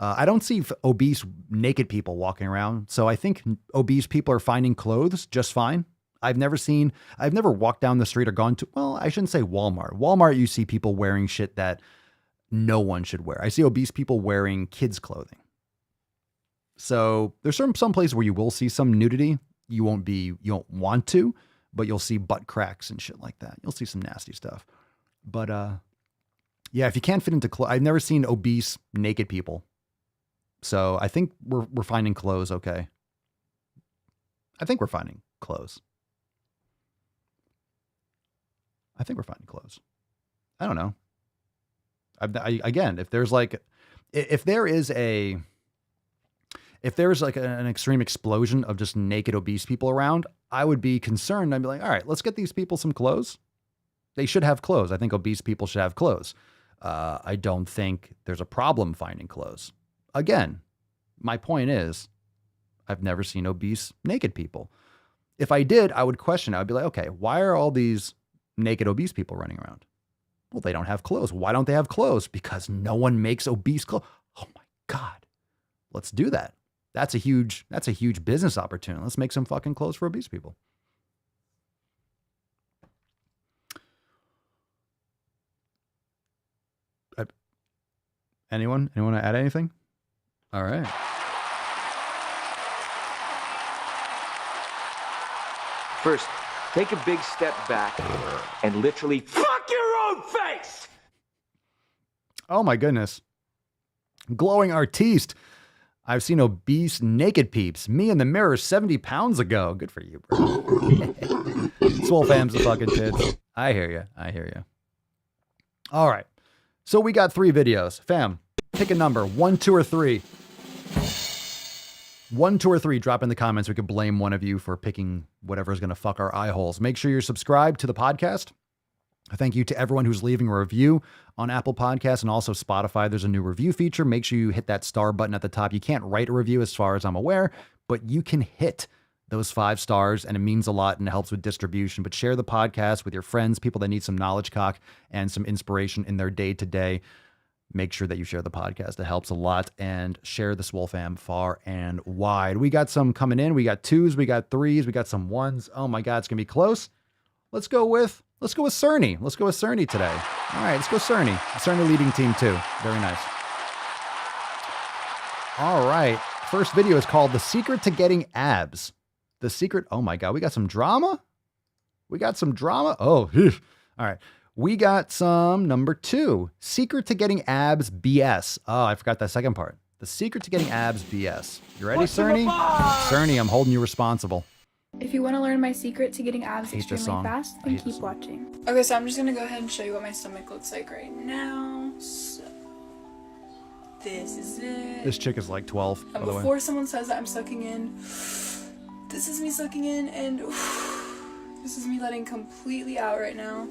I don't see obese, naked people walking around. So I think obese people are finding clothes just fine. I've never walked down the street or gone to, well, I shouldn't say Walmart. Walmart, you see people wearing shit that no one should wear. I see obese people wearing kids' clothing. So there's some places where you will see some nudity. You don't want to, but you'll see butt cracks and shit like that. You'll see some nasty stuff. But yeah, if you can't fit into clothes, I've never seen obese naked people. So I think we're finding clothes okay. I think we're finding clothes. I don't know. Again, if there's like an extreme explosion of just naked obese people around, I would be concerned. I'd be like, all right, let's get these people some clothes. They should have clothes. I think obese people should have clothes. I don't think there's a problem finding clothes. Again, my point is, I've never seen obese naked people. If I did, I would question. I would be like, okay, why are all these naked obese people running around? Well, they don't have clothes. Why don't they have clothes? Because no one makes obese clothes. Oh my God. Let's do that. That's a huge business opportunity. Let's make some fucking clothes for obese people. Anyone want to add anything? All right. First, take a big step back and literally fuck your own face! Oh my goodness. Glowing artiste. I've seen obese naked peeps. Me in the mirror 70 pounds ago. Good for you, bro. Swole fam's the fucking tits. I hear you. All right. So we got 3 videos. Fam, pick a number. 1, 2, or 3. 1, 2, or 3. Drop in the comments. We could blame one of you for picking whatever's going to fuck our eye holes. Make sure you're subscribed to the podcast. Thank you to everyone who's leaving a review on Apple Podcasts and also Spotify. There's a new review feature. Make sure you hit that star button at the top. You can't write a review as far as I'm aware, but you can hit those 5 stars and it means a lot and it helps with distribution. But share the podcast with your friends, people that need some knowledge cock and some inspiration in their day to day. Make sure that you share the podcast. It helps a lot. And share the Swole fam far and wide. We got some coming in. We got 2s, we got 3s, we got some 1s. Oh my God, it's gonna be close. Let's go with Cerny. Let's go with Cerny today. All right, let's go Cerny. Cerny leading team 2. Very nice. All right. First video is called The Secret to Getting Abs. The secret. Oh my God. We got some drama. Oh, all right. We got some number 2. Secret to Getting Abs BS. Oh, I forgot that second part. The Secret to Getting Abs BS. You ready, Cerny? Cerny, I'm holding you responsible. If you want to learn my secret to getting abs extremely fast, then keep watching. Okay, so I'm just going to go ahead and show you what my stomach looks like right now. So, this is it. This chick is like 12, by the way. Before someone says that I'm sucking in, this is me sucking in, and this is me letting completely out right now.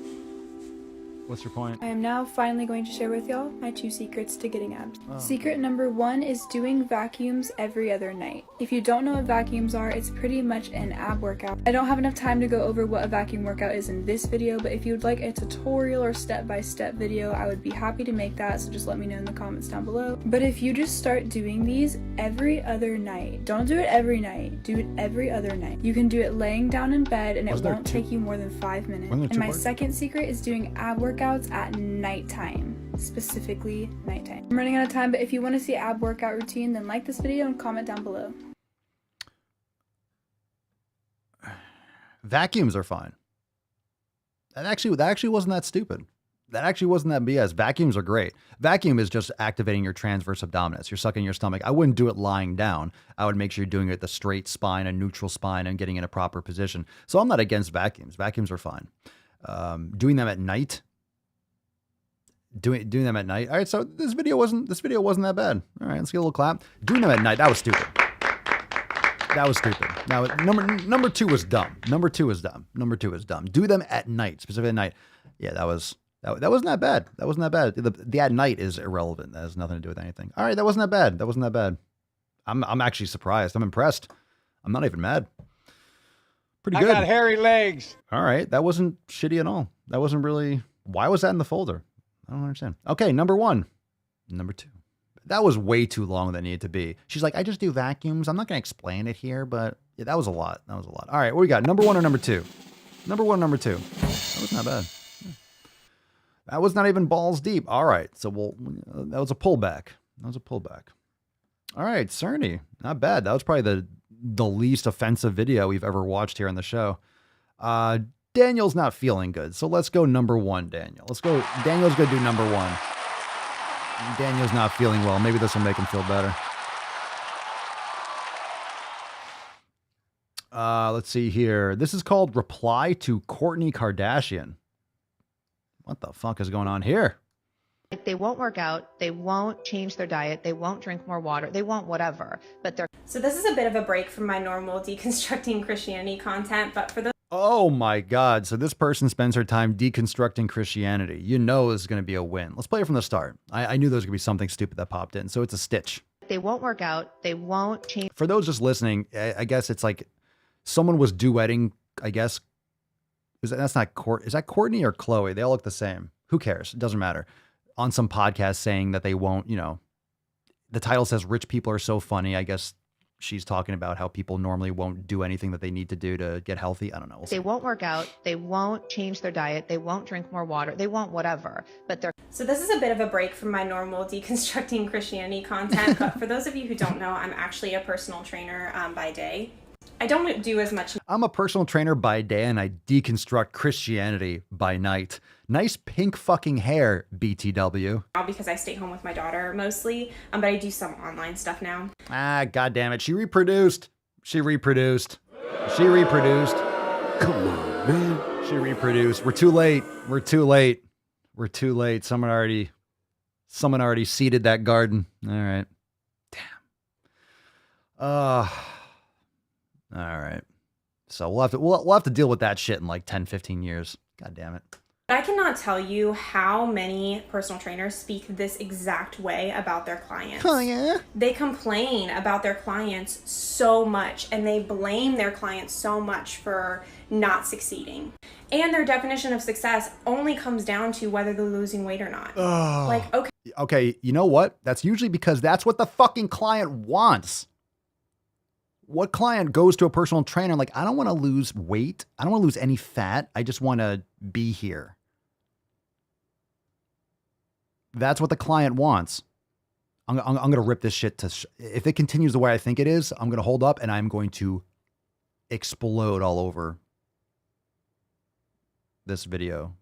What's your point? I am now finally going to share with y'all my 2 secrets to getting abs. Secret number 1 is doing vacuums every other night. If you don't know what vacuums are, it's pretty much an ab workout. I don't have enough time to go over what a vacuum workout is in this video, but if you would like a tutorial or step-by-step video, I would be happy to make that, so just let me know in the comments down below. But if you just start doing these every other night, don't do it every night, do it every other night. You can do it laying down in bed and it won't take you more than 5 minutes. And my second secret is doing ab workouts at nighttime, specifically nighttime. I'm running out of time, but if you want to see ab workout routine, then like this video and comment down below. Vacuums are fine. That actually wasn't that stupid. That actually wasn't that BS. Vacuums are great. Vacuum is just activating your transverse abdominis. You're sucking your stomach. I wouldn't do it lying down. I would make sure you're doing it with the straight spine and neutral spine and getting in a proper position. So I'm not against vacuums. Vacuums are fine. Doing them at night. Doing them at night. All right, so this video wasn't that bad. All right, let's get a little clap. Doing them at night, that was stupid. That was stupid. Now number 2 was dumb. Number 2 is dumb. Number 2 is dumb. Do them at night, specifically at night. Yeah, that wasn't that bad. That wasn't that bad. The at night is irrelevant. That has nothing to do with anything. All right, that wasn't that bad. That wasn't that bad. I'm actually surprised. I'm impressed. I'm not even mad. Pretty good. I got hairy legs. All right, that wasn't shitty at all. That wasn't really. Why was that in the folder? I don't understand. Okay, number 1. Number 2. That was way too long than it needed to be. She's like, I just do vacuums. I'm not going to explain it here, but yeah, that was a lot. That was a lot. All right, what we got? Number 1 or number 2? Number 1, number 2. That was not bad. That was not even balls deep. All right, so that was a pullback. That was a pullback. All right, Cerny, not bad. That was probably the least offensive video we've ever watched here on the show. Daniel's not feeling good, so let's go number 1, Daniel. Let's go. Daniel's going to do number 1. Daniel's not feeling well. Maybe this will make him feel better. Let's see here. This is called Reply to Kourtney Kardashian. What the fuck is going on here? They won't work out. They won't change their diet. They won't drink more water. They won't whatever. But they're... So this is a bit of a break from my normal deconstructing Christianity content, but for those... Oh my God. So this person spends her time deconstructing Christianity. You know this is going to be a win. Let's play it from the start. I knew there was going to be something stupid that popped in. So it's a stitch. They won't work out. They won't change. For those just listening, I guess it's like someone was duetting, I guess. Is that Kourtney or Chloe? They all look the same. Who cares? It doesn't matter. On some podcast saying that they won't, the title says rich people are so funny. I guess she's talking about how people normally won't do anything that they need to do to get healthy. I don't know. They won't work out. They won't change their diet. They won't drink more water. They won't whatever. But they're... So this is a bit of a break from my normal deconstructing Christianity content. But for those of you who don't know, I'm actually a personal trainer by day. I don't do as much. I'm a personal trainer by day and I deconstruct Christianity by night. Nice pink fucking hair, BTW. Now because I stay home with my daughter mostly, but I do some online stuff now. Ah, God damn it. She reproduced. Come on, man. She reproduced. We're too late. Someone already seeded that garden. All right. Damn. All right. So we'll have to deal with that shit in like 10, 15 years. God damn it. I cannot tell you how many personal trainers speak this exact way about their clients. Oh, yeah? They complain about their clients so much and they blame their clients so much for not succeeding. And their definition of success only comes down to whether they're losing weight or not. Oh. Like, Okay, you know what? That's usually because that's what the fucking client wants. What client goes to a personal trainer like, I don't want to lose weight. I don't want to lose any fat. I just want to be here. That's what the client wants. I'm going to rip this shit to... if it continues the way I think it is, I'm going to hold up and I'm going to explode all over this video.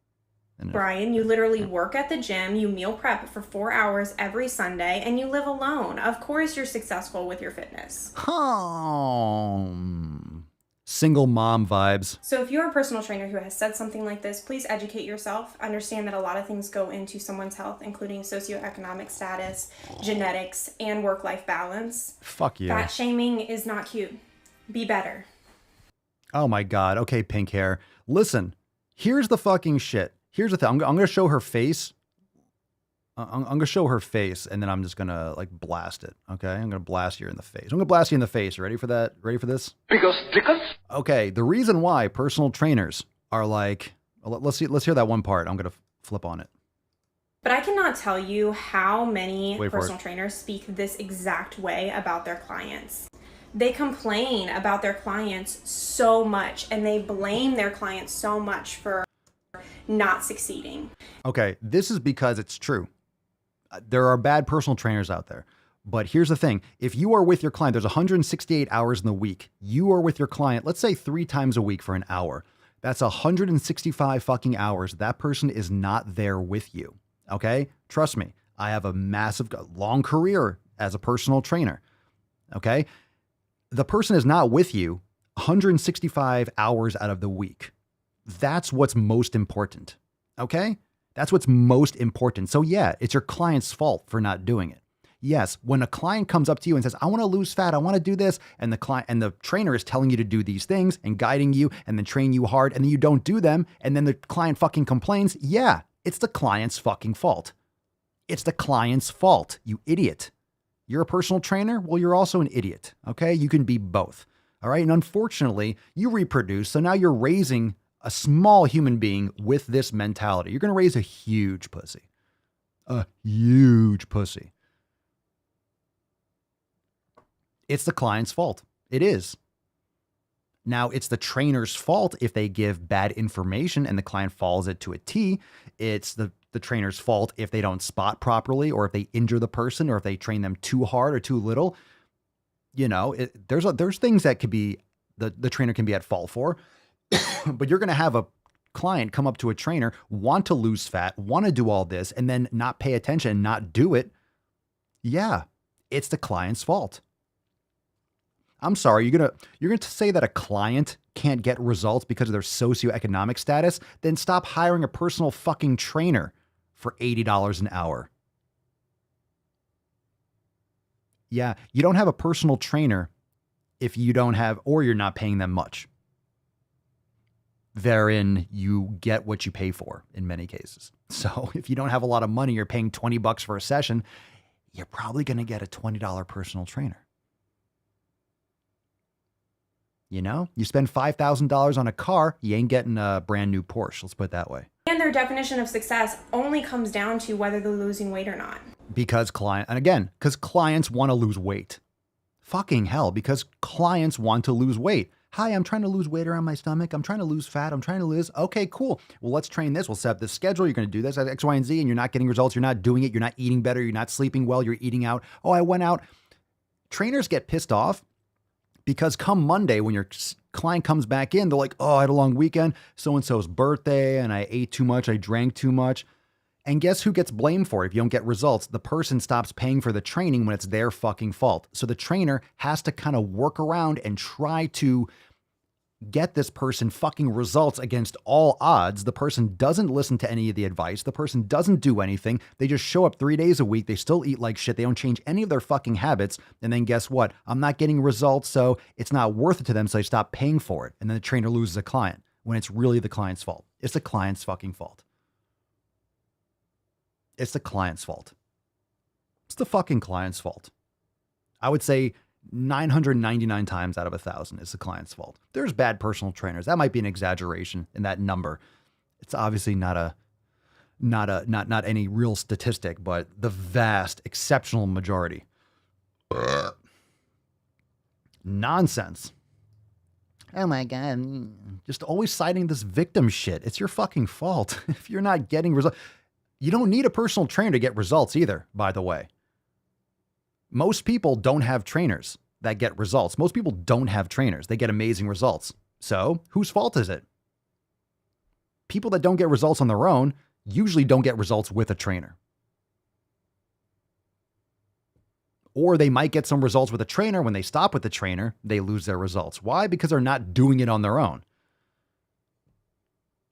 Brian, you literally work at the gym, you meal prep for 4 hours every Sunday, and you live alone. Of course you're successful with your fitness. Single mom vibes. So if you're a personal trainer who has said something like this, please educate yourself. Understand that a lot of things go into someone's health, including socioeconomic status, genetics, and work-life balance. Fuck you. Fat shaming is not cute. Be better. Oh my God. Okay, pink hair. Listen, here's the fucking shit. Here's the thing. I'm going to show her face. I'm going to show her face, and then I'm just going to like blast it. Okay. I'm going to blast you in the face. I'm going to blast you in the face. Ready for that? Ready for this? Because. Okay. The reason why personal trainers are like, let's hear that one part. I'm going to flip on it. But I cannot tell you how many personal trainers speak this exact way about their clients. They complain about their clients so much, and they blame their clients so much for not succeeding. Okay, this is because it's true. There are bad personal trainers out there, But here's the thing. If you are with your client, there's 168 hours in the week. You are with your client, let's say 3 times a week for an hour. That's 165 fucking hours. That person is not there with you. Okay? Trust me. I have a massive, long career as a personal trainer. Okay? The person is not with you 165 hours out of the week. That's what's most important. Okay? That's what's most important. So yeah, it's your client's fault for not doing it. Yes, when a client comes up to you and says, I want to lose fat, I want to do this, and the trainer is telling you to do these things and guiding you and then train you hard, and then you don't do them, and then the client fucking complains, yeah, it's the client's fucking fault. It's the client's fault, you idiot. You're a personal trainer? Well, you're also an idiot, okay? You can be both, all right? And unfortunately, you reproduce, so now you're raising a small human being with this mentality. You're going to raise a huge pussy. A huge pussy. It's the client's fault. It is. Now, it's the trainer's fault if they give bad information and the client follows it to a T. It's the trainer's fault if they don't spot properly, or if they injure the person, or if they train them too hard or too little. You know, there's things that could be the trainer can be at fault for. But you're going to have a client come up to a trainer, want to lose fat, want to do all this, and then not pay attention and not do it. Yeah, it's the client's fault. I'm sorry, you're going to say that a client can't get results because of their socioeconomic status? Then stop hiring a personal fucking trainer for $80 an hour. Yeah, you don't have a personal trainer if you don't have, or you're not paying them much. Therein, you get what you pay for in many cases. So if you don't have a lot of money, you're paying $20 for a session, you're probably going to get a $20 personal trainer. You know, you spend $5,000 on a car, you ain't getting a brand new Porsche. Let's put it that way. And their definition of success only comes down to whether they're losing weight or not. Because clients want to lose weight. Fucking hell, because clients want to lose weight. Hi, I'm trying to lose weight around my stomach. I'm trying to lose fat. I'm trying to lose. Okay, cool. Well, let's train this. We'll set up this schedule. You're going to do this at X, Y, and Z, and you're not getting results. You're not doing it. You're not eating better. You're not sleeping well. You're eating out. Oh, I went out. Trainers get pissed off because come Monday, when your client comes back in, they're like, oh, I had a long weekend. So-and-so's birthday, and I ate too much. I drank too much. And guess who gets blamed for it if you don't get results? The person stops paying for the training when it's their fucking fault. So the trainer has to kind of work around and try to get this person fucking results against all odds. The person doesn't listen to any of the advice. The person doesn't do anything. They just show up 3 days a week. They still eat like shit. They don't change any of their fucking habits. And then guess what? I'm not getting results, so it's not worth it to them. So they stop paying for it. And then the trainer loses a client when it's really the client's fault. It's the client's fucking fault. It's the client's fault. It's the fucking client's fault. I would say 999 times out of 1,000 is the client's fault. There's bad personal trainers. That might be an exaggeration in that number. It's obviously not any real statistic, but the vast, exceptional majority. Nonsense. Oh my God. Just always citing this victim shit. It's your fucking fault. If you're not getting results. You don't need a personal trainer to get results either, by the way. Most people don't have trainers that get results. Most people don't have trainers. They get amazing results. So whose fault is it? People that don't get results on their own usually don't get results with a trainer. Or they might get some results with a trainer. When they stop with the trainer, they lose their results. Why? Because they're not doing it on their own.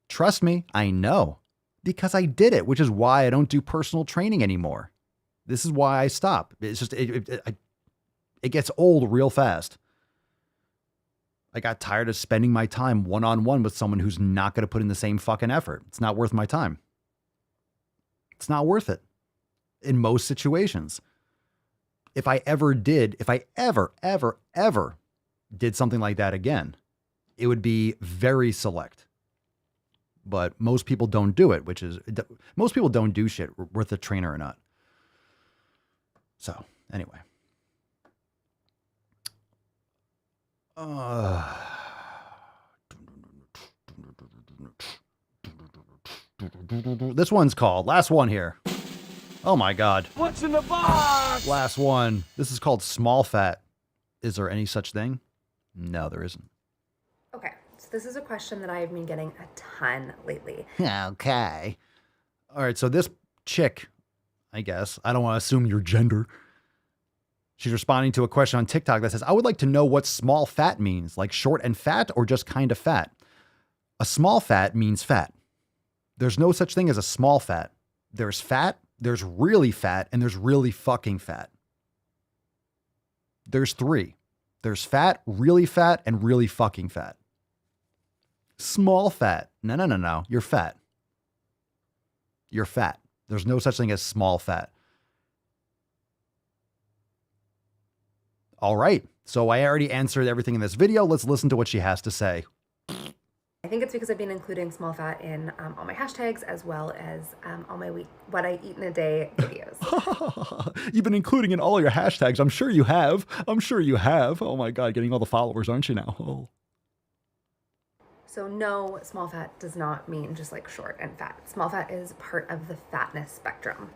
Trust me, I know. Because I did it, which is why I don't do personal training anymore. This is why I stop. It's just, it gets old real fast. I got tired of spending my time one-on-one with someone who's not going to put in the same fucking effort. It's not worth my time. It's not worth it in most situations. If I ever did something like that again, it would be very select. But most people don't do it, most people don't do shit worth a trainer or not. So, anyway. This one's called, last one here. Oh my God. What's in the box? Last one. This is called small fat. Is there any such thing? No, there isn't. Okay, so this is a question that I've been getting a ton lately. Okay. All right, so this chick, I guess, I don't want to assume your gender. She's responding to a question on TikTok that says, I would like to know what small fat means, like short and fat or just kind of fat. A small fat means fat. There's no such thing as a small fat. There's fat, there's really fat, and there's really fucking fat. There's three. There's fat, and really fucking fat. Small fat. No. You're fat. You're fat. There's no such thing as small fat. All right. So I already answered everything in this video. Let's listen to what she has to say. I think it's because I've been including small fat in all my hashtags as well as all my what I eat in a day videos. You've been including in all your hashtags. I'm sure you have. Oh my God, getting all the followers, aren't you now? Oh. So no, small fat does not mean just like short and fat. Small fat is part of the fatness spectrum.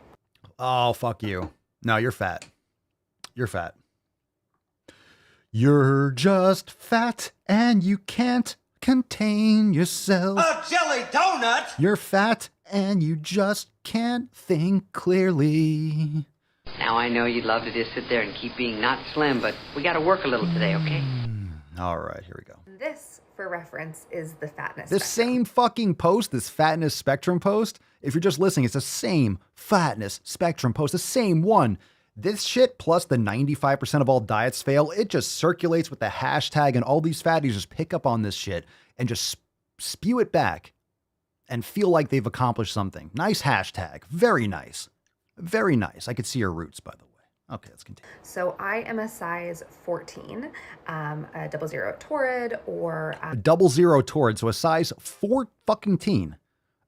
Oh, fuck you. No, you're fat. You're fat. You're just fat and you can't contain yourself. A jelly donut? You're fat and you just can't think clearly. Now I know you'd love to just sit there and keep being not slim, but we got to work a little today, okay? All right, here we go. This, for reference, is the fatness This spectrum. same fucking post, this fatness spectrum post, if you're just listening, it's the same fatness spectrum post, the same one. This shit plus the 95% of all diets fail, it just circulates with the hashtag and all these fatties just pick up on this shit and just spew it back and feel like they've accomplished something. Nice hashtag. Very nice. Very nice. I could see your roots, by the way. Okay, let's continue. So I am a size 14, a 00 torrid or... a 00 torrid, so a size 4 fucking teen.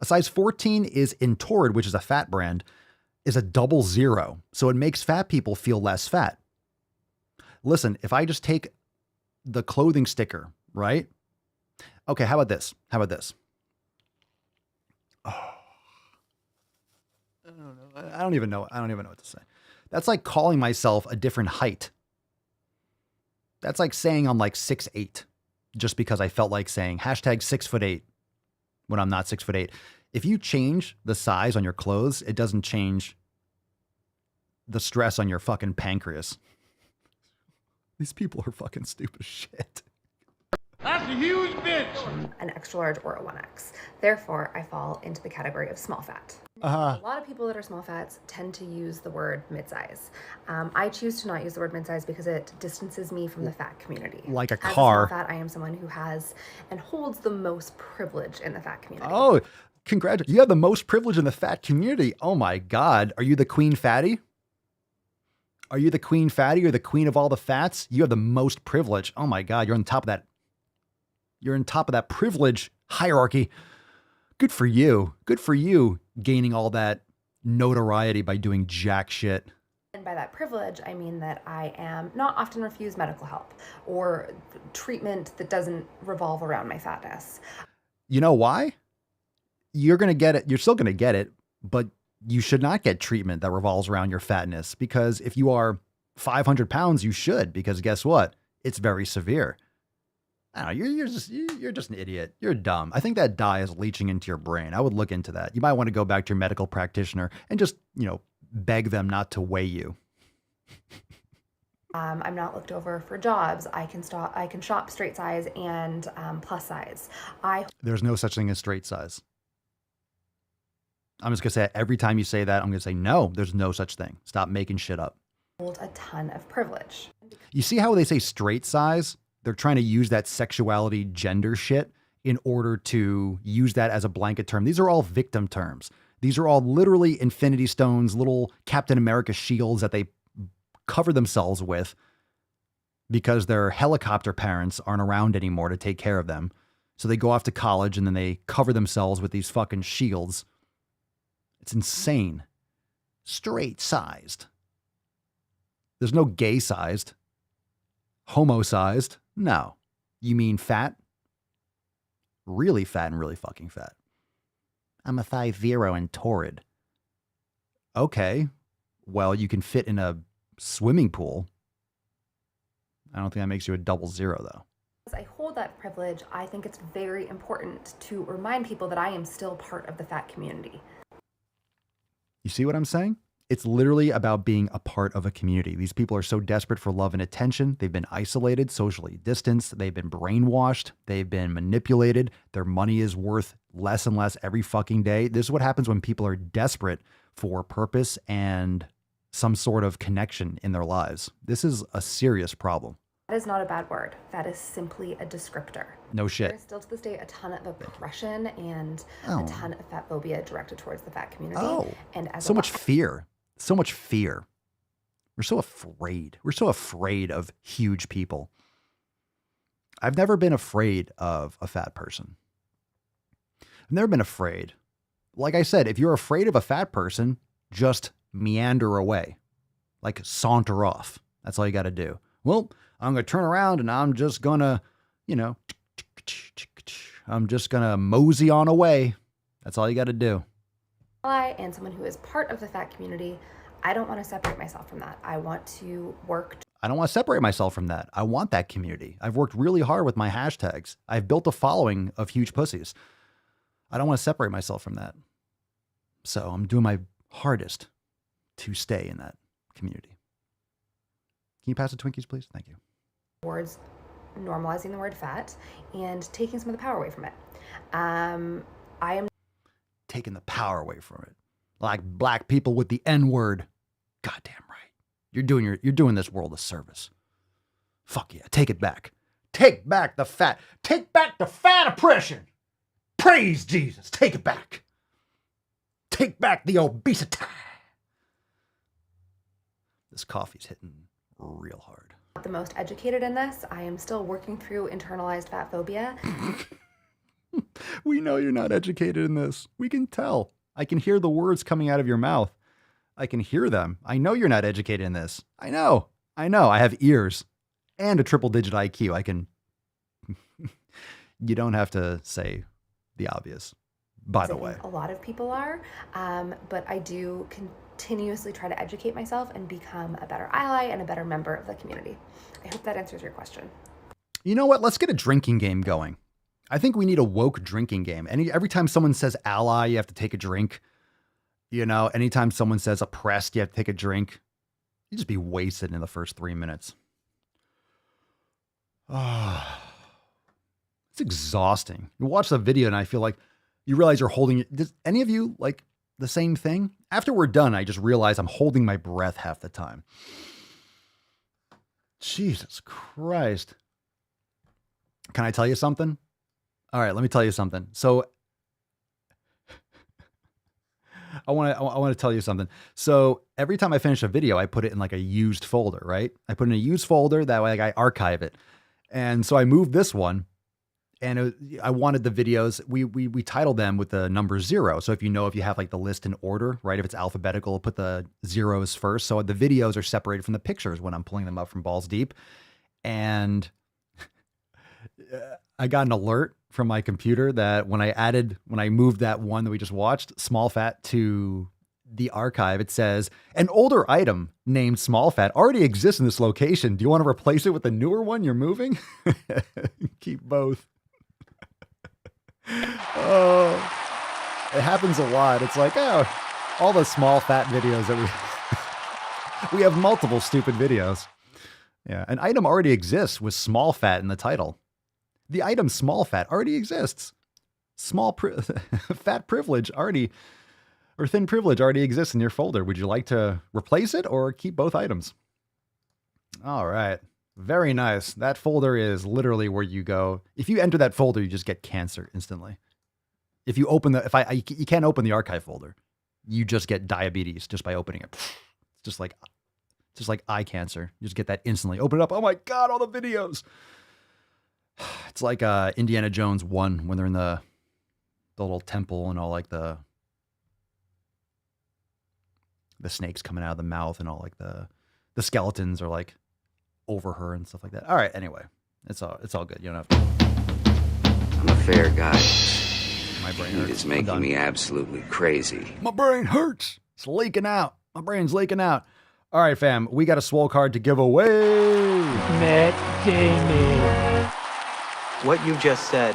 A size 14 is in Torrid, which is a fat brand, is a 00. So it makes fat people feel less fat. Listen, if I just take the clothing sticker, right? Okay, how about this? Oh. I don't even know what to say. That's like calling myself a different height. That's like saying I'm like 6'8", just because I felt like saying hashtag 6'8" when I'm not 6'8". If you change the size on your clothes, it doesn't change the stress on your fucking pancreas. These people are fucking stupid as shit. That's a huge bitch. An extra large or a 1X. Therefore, I fall into the category of small fat. A lot of people that are small fats tend to use the word midsize. I choose to not use the word midsize because it distances me from the fat community. Like a As car. a small fat, I am someone who has and holds the most privilege in the fat community. Oh, congratulations. You have the most privilege in the fat community. Oh my God. Are you the queen fatty? Are you the queen fatty or the queen of all the fats? You have the most privilege. Oh my God. You're on top of that. You're on top of that privilege hierarchy. Good for you. Good for you gaining all that notoriety by doing jack shit. And by that privilege, I mean that I am not often refused medical help or treatment that doesn't revolve around my fatness. You know why? You're going to get it. You're still going to get it, but you should not get treatment that revolves around your fatness, because if you are 500 pounds, you should, because guess what? It's very severe. I don't know, you're just an idiot. You're dumb. I think that dye is leaching into your brain. I would look into that. You might want to go back to your medical practitioner and just, beg them not to weigh you. I'm not looked over for jobs. I can shop straight size and plus size. There's no such thing as straight size. I'm just going to say every time you say that, I'm going to say, no, there's no such thing. Stop making shit up. Hold a ton of privilege. You see how they say straight size? They're trying to use that sexuality gender shit in order to use that as a blanket term. These are all victim terms. These are all literally Infinity Stones, little Captain America shields that they cover themselves with because their helicopter parents aren't around anymore to take care of them. So they go off to college and then they cover themselves with these fucking shields. It's insane. Straight sized. There's no gay sized. Homo sized. No. You mean fat? Really fat and really fucking fat. I'm a 50 and torrid. Okay, well, you can fit in a swimming pool. I don't think that makes you a 00, though. As I hold that privilege, I think it's very important to remind people that I am still part of the fat community. You see what I'm saying? It's literally about being a part of a community. These people are so desperate for love and attention. They've been isolated, socially distanced. They've been brainwashed. They've been manipulated. Their money is worth less and less every fucking day. This is what happens when people are desperate for purpose and some sort of connection in their lives. This is a serious problem. That is not a bad word. That is simply a descriptor. No shit. There's still to this day a ton of oppression and a ton of fat phobia directed towards the fat community. And as so much fear. So much fear. We're so afraid. We're so afraid of huge people. I've never been afraid of a fat person. I've never been afraid. Like I said, if you're afraid of a fat person, just meander away. Like saunter off. That's all you got to do. Well, I'm going to turn around and I'm just going to, I'm just going to mosey on away. That's all you got to do. And someone who is part of the fat community, I don't want to separate myself from that. I want to work. I don't want to separate myself from that. I want that community. I've worked really hard with my hashtags. I've built a following of huge pussies. I don't want to separate myself from that. So I'm doing my hardest to stay in that community. Can you pass the Twinkies, please? Thank you. Towards normalizing the word fat and taking some of the power away from it. I am taking the power away from it. Like black people with the N-word. Goddamn right. You're doing this world a service. Fuck yeah. Take it back. Take back the fat. Take back the fat oppression. Praise Jesus. Take it back. Take back the obesity. This coffee's hitting real hard. Not the most educated in this. I am still working through internalized fat phobia. We know you're not educated in this. We can tell. I can hear the words coming out of your mouth. I can hear them. I know you're not educated in this. I know. I have ears and a triple-digit IQ. I can... You don't have to say the obvious, by the way. A lot of people are, but I do continuously try to educate myself and become a better ally and a better member of the community. I hope that answers your question. You know what? Let's get a drinking game going. I think we need a woke drinking game. Every time someone says ally, you have to take a drink. Anytime someone says oppressed, you have to take a drink. You just be wasted in the first 3 minutes. It's exhausting. You watch the video and I feel like you realize you're holding it. Does any of you like the same thing? After we're done, I just realize I'm holding my breath half the time. Jesus Christ. Can I tell you something? All right, let me tell you something. So I want to tell you something. So every time I finish a video, I put it in like a used folder, right? I put it in a used folder. That way I archive it. And so I moved this one and I wanted the videos. We titled them with the number 0. So if you have like the list in order, right? If it's alphabetical, put the zeros first. So the videos are separated from the pictures when I'm pulling them up from balls deep. And I got an alert from my computer that when I moved that one that we just watched, Small Fat, to the archive, it says an older item named Small Fat already exists in this location. Do you want to replace it with the newer one you're moving? Keep both. Oh, it happens a lot. It's like, all the Small Fat videos that we have multiple stupid videos. Yeah. An item already exists with Small Fat in the title. The item Small Fat already exists. Fat privilege already, or thin privilege already exists in your folder. Would you like to replace it or keep both items? All right. Very nice. That folder is literally where you go. If you enter that folder, you just get cancer instantly. If you open you can't open the archive folder. You just get diabetes just by opening it. It's just like eye cancer. You just get that instantly. Open it up. Oh my God, all the videos. It's like Indiana Jones 1 when they're in the little temple and all like the snakes coming out of the mouth and all like the skeletons are like over her and stuff like that. All right, anyway, it's all good. You don't have to. I'm a fair guy. My brain hurts. It's making me absolutely crazy. My brain hurts. It's leaking out. My brain's leaking out. All right, fam. We got a Swole card to give away. Matt Damon. What you just said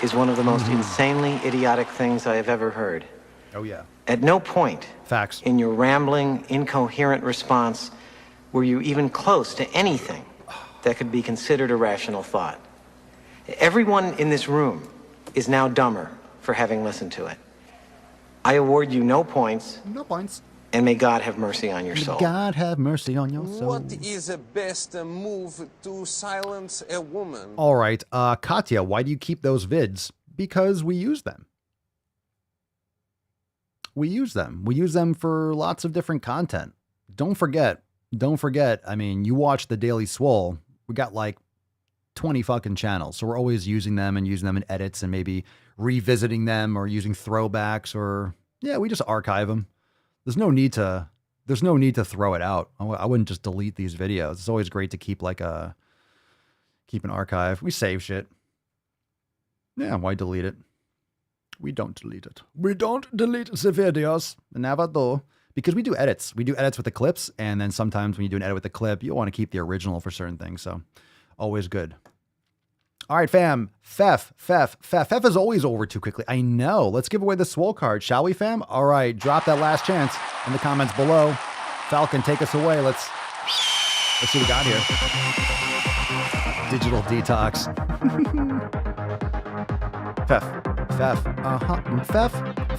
is one of the most insanely idiotic things I have ever heard. Oh, yeah. At no point Facts. in your rambling, incoherent response were you even close to anything that could be considered a rational thought. Everyone in this room is now dumber for having listened to it. I award you no points. No points. And may God have mercy on your soul. God have mercy on your soul. What is the best move to silence a woman? All right, Katya, why do you keep those vids? Because we use them. We use them. We use them for lots of different content. Don't forget. I mean, you watch the Daily Swole. We got like 20 fucking channels. So we're always using them in edits and maybe revisiting them or using throwbacks or, yeah, we just archive them. There's no need to throw it out. I wouldn't just delete these videos. It's always great to keep an archive. We save shit. Yeah, why delete it? We don't delete it. We don't delete the videos. Never do. Because we do edits. We do edits with the clips, and then sometimes when you do an edit with the clip, you want to keep the original for certain things. So always good. All right, fam. Fef is always over too quickly. I know. Let's give away the Swole card, shall we, fam? All right, drop that last chance in the comments below. Falcon, take us away. Let's see what we got here. Digital detox.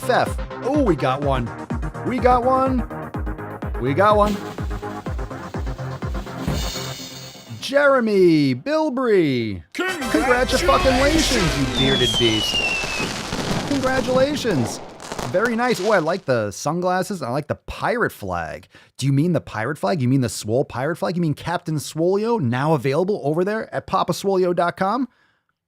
Fef. Oh, we got one. Jeremy Bilbrey. Congratulations, you bearded beast. Congratulations. Very nice. Oh, I like the sunglasses. I like the pirate flag. Do you mean the pirate flag? You mean the Swole pirate flag? You mean Captain Swolio, now available over there at papaswolio.com?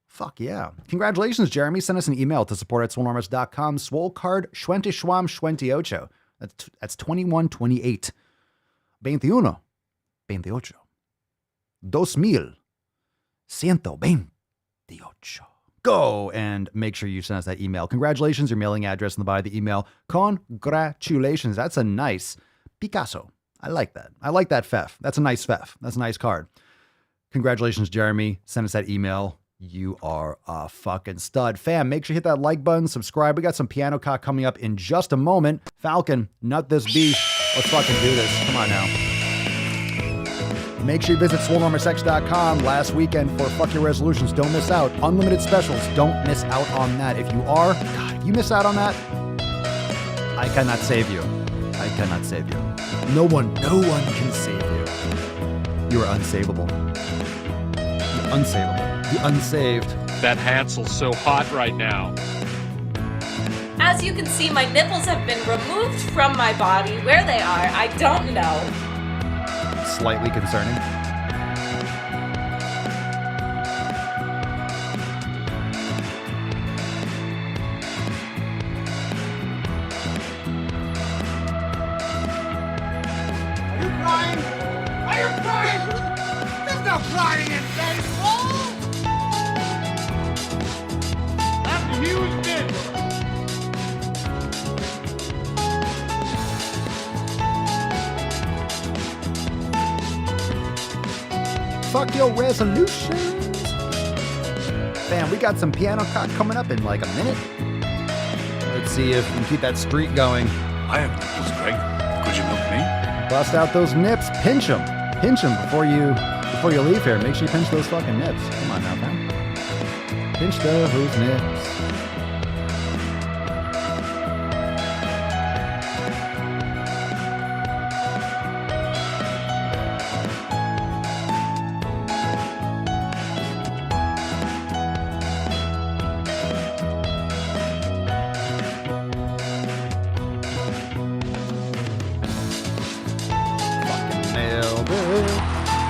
Fuck yeah. Congratulations, Jeremy. Send us an email to support@swolenormous.com. Swole card 2028. That's 2128. 2128. 2128. Go and make sure you send us that email. Congratulations, your mailing address in the body of the email. Congratulations. That's a nice Picasso. I like that. I like that Fef. That's a nice Fef. That's a nice card. Congratulations, Jeremy. Send us that email. You are a fucking stud. Fam, make sure you hit that like button, subscribe. We got some piano cock coming up in just a moment. Falcon, nut this beast. Let's fucking do this. Come on now. Make sure you visit swolenormousx.com last weekend for Fuck Your Resolutions. Don't miss out. Unlimited specials. Don't miss out on that. If you are, God, if you miss out on that, I cannot save you. I cannot save you. No one can save you. You are unsavable. You're unsavable. The unsaved. That Hansel's so hot right now. As you can see, my nipples have been removed from my body. Where they are, I don't know. Slightly concerning. Are you crying? Are you crying? There's no crying in baseball! That's a huge bitch! Fuck your resolutions. Fam, we got some piano cock coming up in like a minute. Let's see if we can keep that streak going. I have nipples, Greg. Could you milk me? Bust out those nips. Pinch them. Pinch them before you leave here. Make sure you pinch those fucking nips. Come on now, fam. Pinch those nips.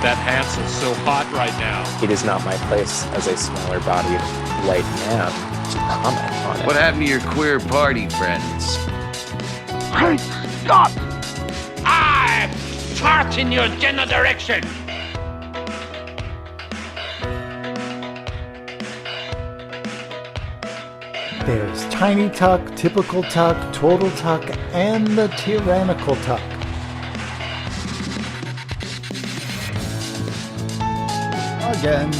That Hansel's so hot right now. It is not my place as a smaller-bodied white man to comment on it. What happened to your queer party friends? Hey, stop! I fart in your general direction! There's tiny tuck, typical tuck, total tuck, and the tyrannical tuck. Again.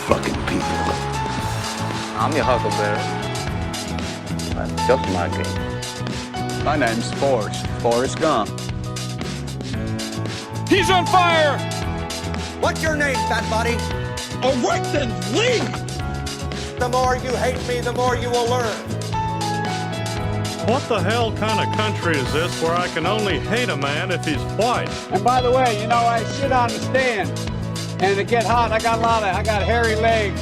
Fucking people. I'm your Huckleberry. That's just my game. My name's Forrest Gump. He's on fire! What's your name, fat body? All right then, leave! The more you hate me, the more you will learn. What the hell kind of country is this where I can only hate a man if he's white? And by the way, you know, I sit on the stand, and it get hot. I got hairy legs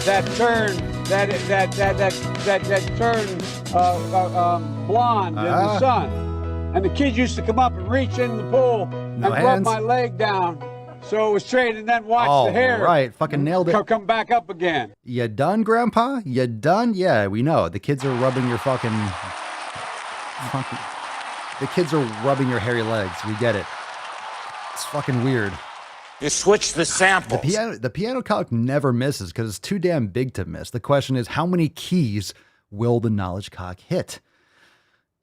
that turn blonde in the sun. And the kids used to come up and reach in the pool and rub my leg down, so it was straight, and then watch the hair. Right, fucking nailed it. Come back up again. You done, Grandpa? You done? Yeah, we know. The kids are rubbing your fucking. The kids are rubbing your hairy legs. We get it. It's fucking weird. You switch the samples. The piano cock never misses because it's too damn big to miss. The question is, how many keys will the knowledge cock hit?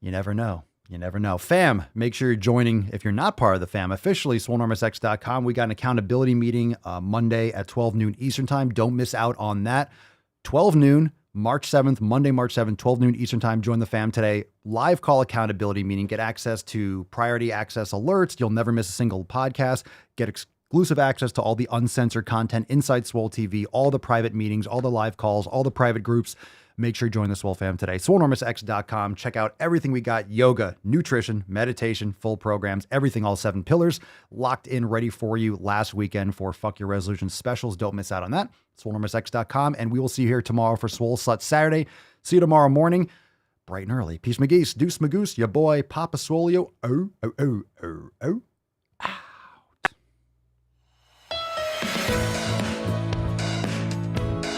You never know. You never know. Fam, make sure you're joining if you're not part of the fam. Officially, swolenormousx.com. We got an accountability meeting Monday at 12 noon Eastern time. Don't miss out on that. 12 noon, March 7th, Monday, March 7th, 12 noon Eastern time. Join the fam today. Live call accountability meeting. Get access to priority access alerts. You'll never miss a single podcast. Get exclusive access to all the uncensored content inside Swole TV, all the private meetings, all the live calls, all the private groups. Make sure you join the Swole fam today. swolenormousx.com. Check out everything we got. Yoga, nutrition, meditation, full programs, everything, all 7 pillars locked in, ready for you last weekend for Fuck Your Resolution specials. Don't miss out on that. swolenormousx.com. And we will see you here tomorrow for Swole Slut Saturday. See you tomorrow morning, bright and early. Peace McGeese, Deuce Magoose, your boy, Papa Swolio. Oh, oh, oh, oh, oh.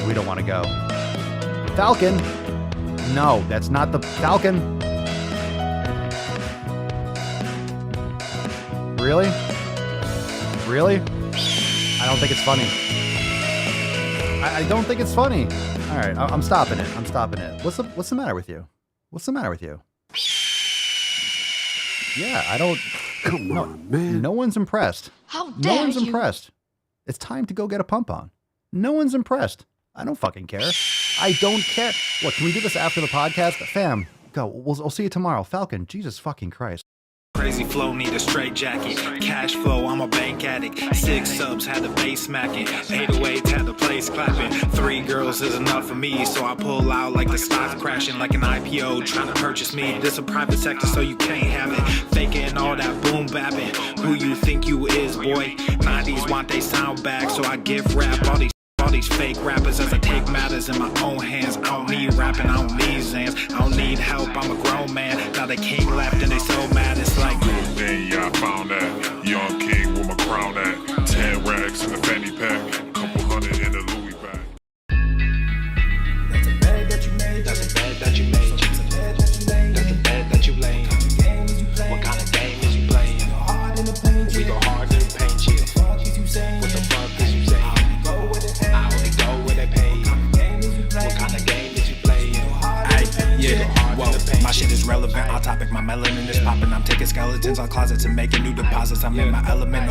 We don't want to go. Falcon. No, that's not the Falcon. Really? Really? I don't think it's funny. I don't think it's funny. All right, I'm stopping it. I'm stopping it. What's the matter with you? What's the matter with you? Yeah, I don't. Come on, man. No one's impressed. How dare No one's you? impressed. It's time to go get a pump on. No one's impressed. I don't fucking care. I don't care. Look, can we do this after the podcast? Fam, go. We'll see you tomorrow. Falcon, Jesus fucking Christ. Crazy flow, need a straight jacket. Cash flow, I'm a bank addict. 6 subs, had the bass smacking. 808s, had the place clapping. 3 girls is enough for me, so I pull out like the stock crashing, like an IPO trying to purchase me. This a private sector, so you can't have it. Faking all that boom bapping. Who you think you is, boy? 90s want they sound back, so I give rap all these fake rappers as I take matters in my own hands. I don't need rapping, I don't need Zans. I don't need help, I'm a grown man. Now the king left and they so mad, it's like yeah, I found that. Young king with my crown at. 10 racks in the fanny pack. Couple hundred in the Louis bag. that's a bed that you made. That's a bed that you made. That's a bed that you laid. What kind of game is you playing? We go hard in the paint, chill. What the fuck is you saying? I only go where they pay. What kind of game is you playing? Yeah, whoa, my shit is relevant, on topic, my melanin is popping. I'm taking skeletons out closets and making new deposits. I'm in my element, no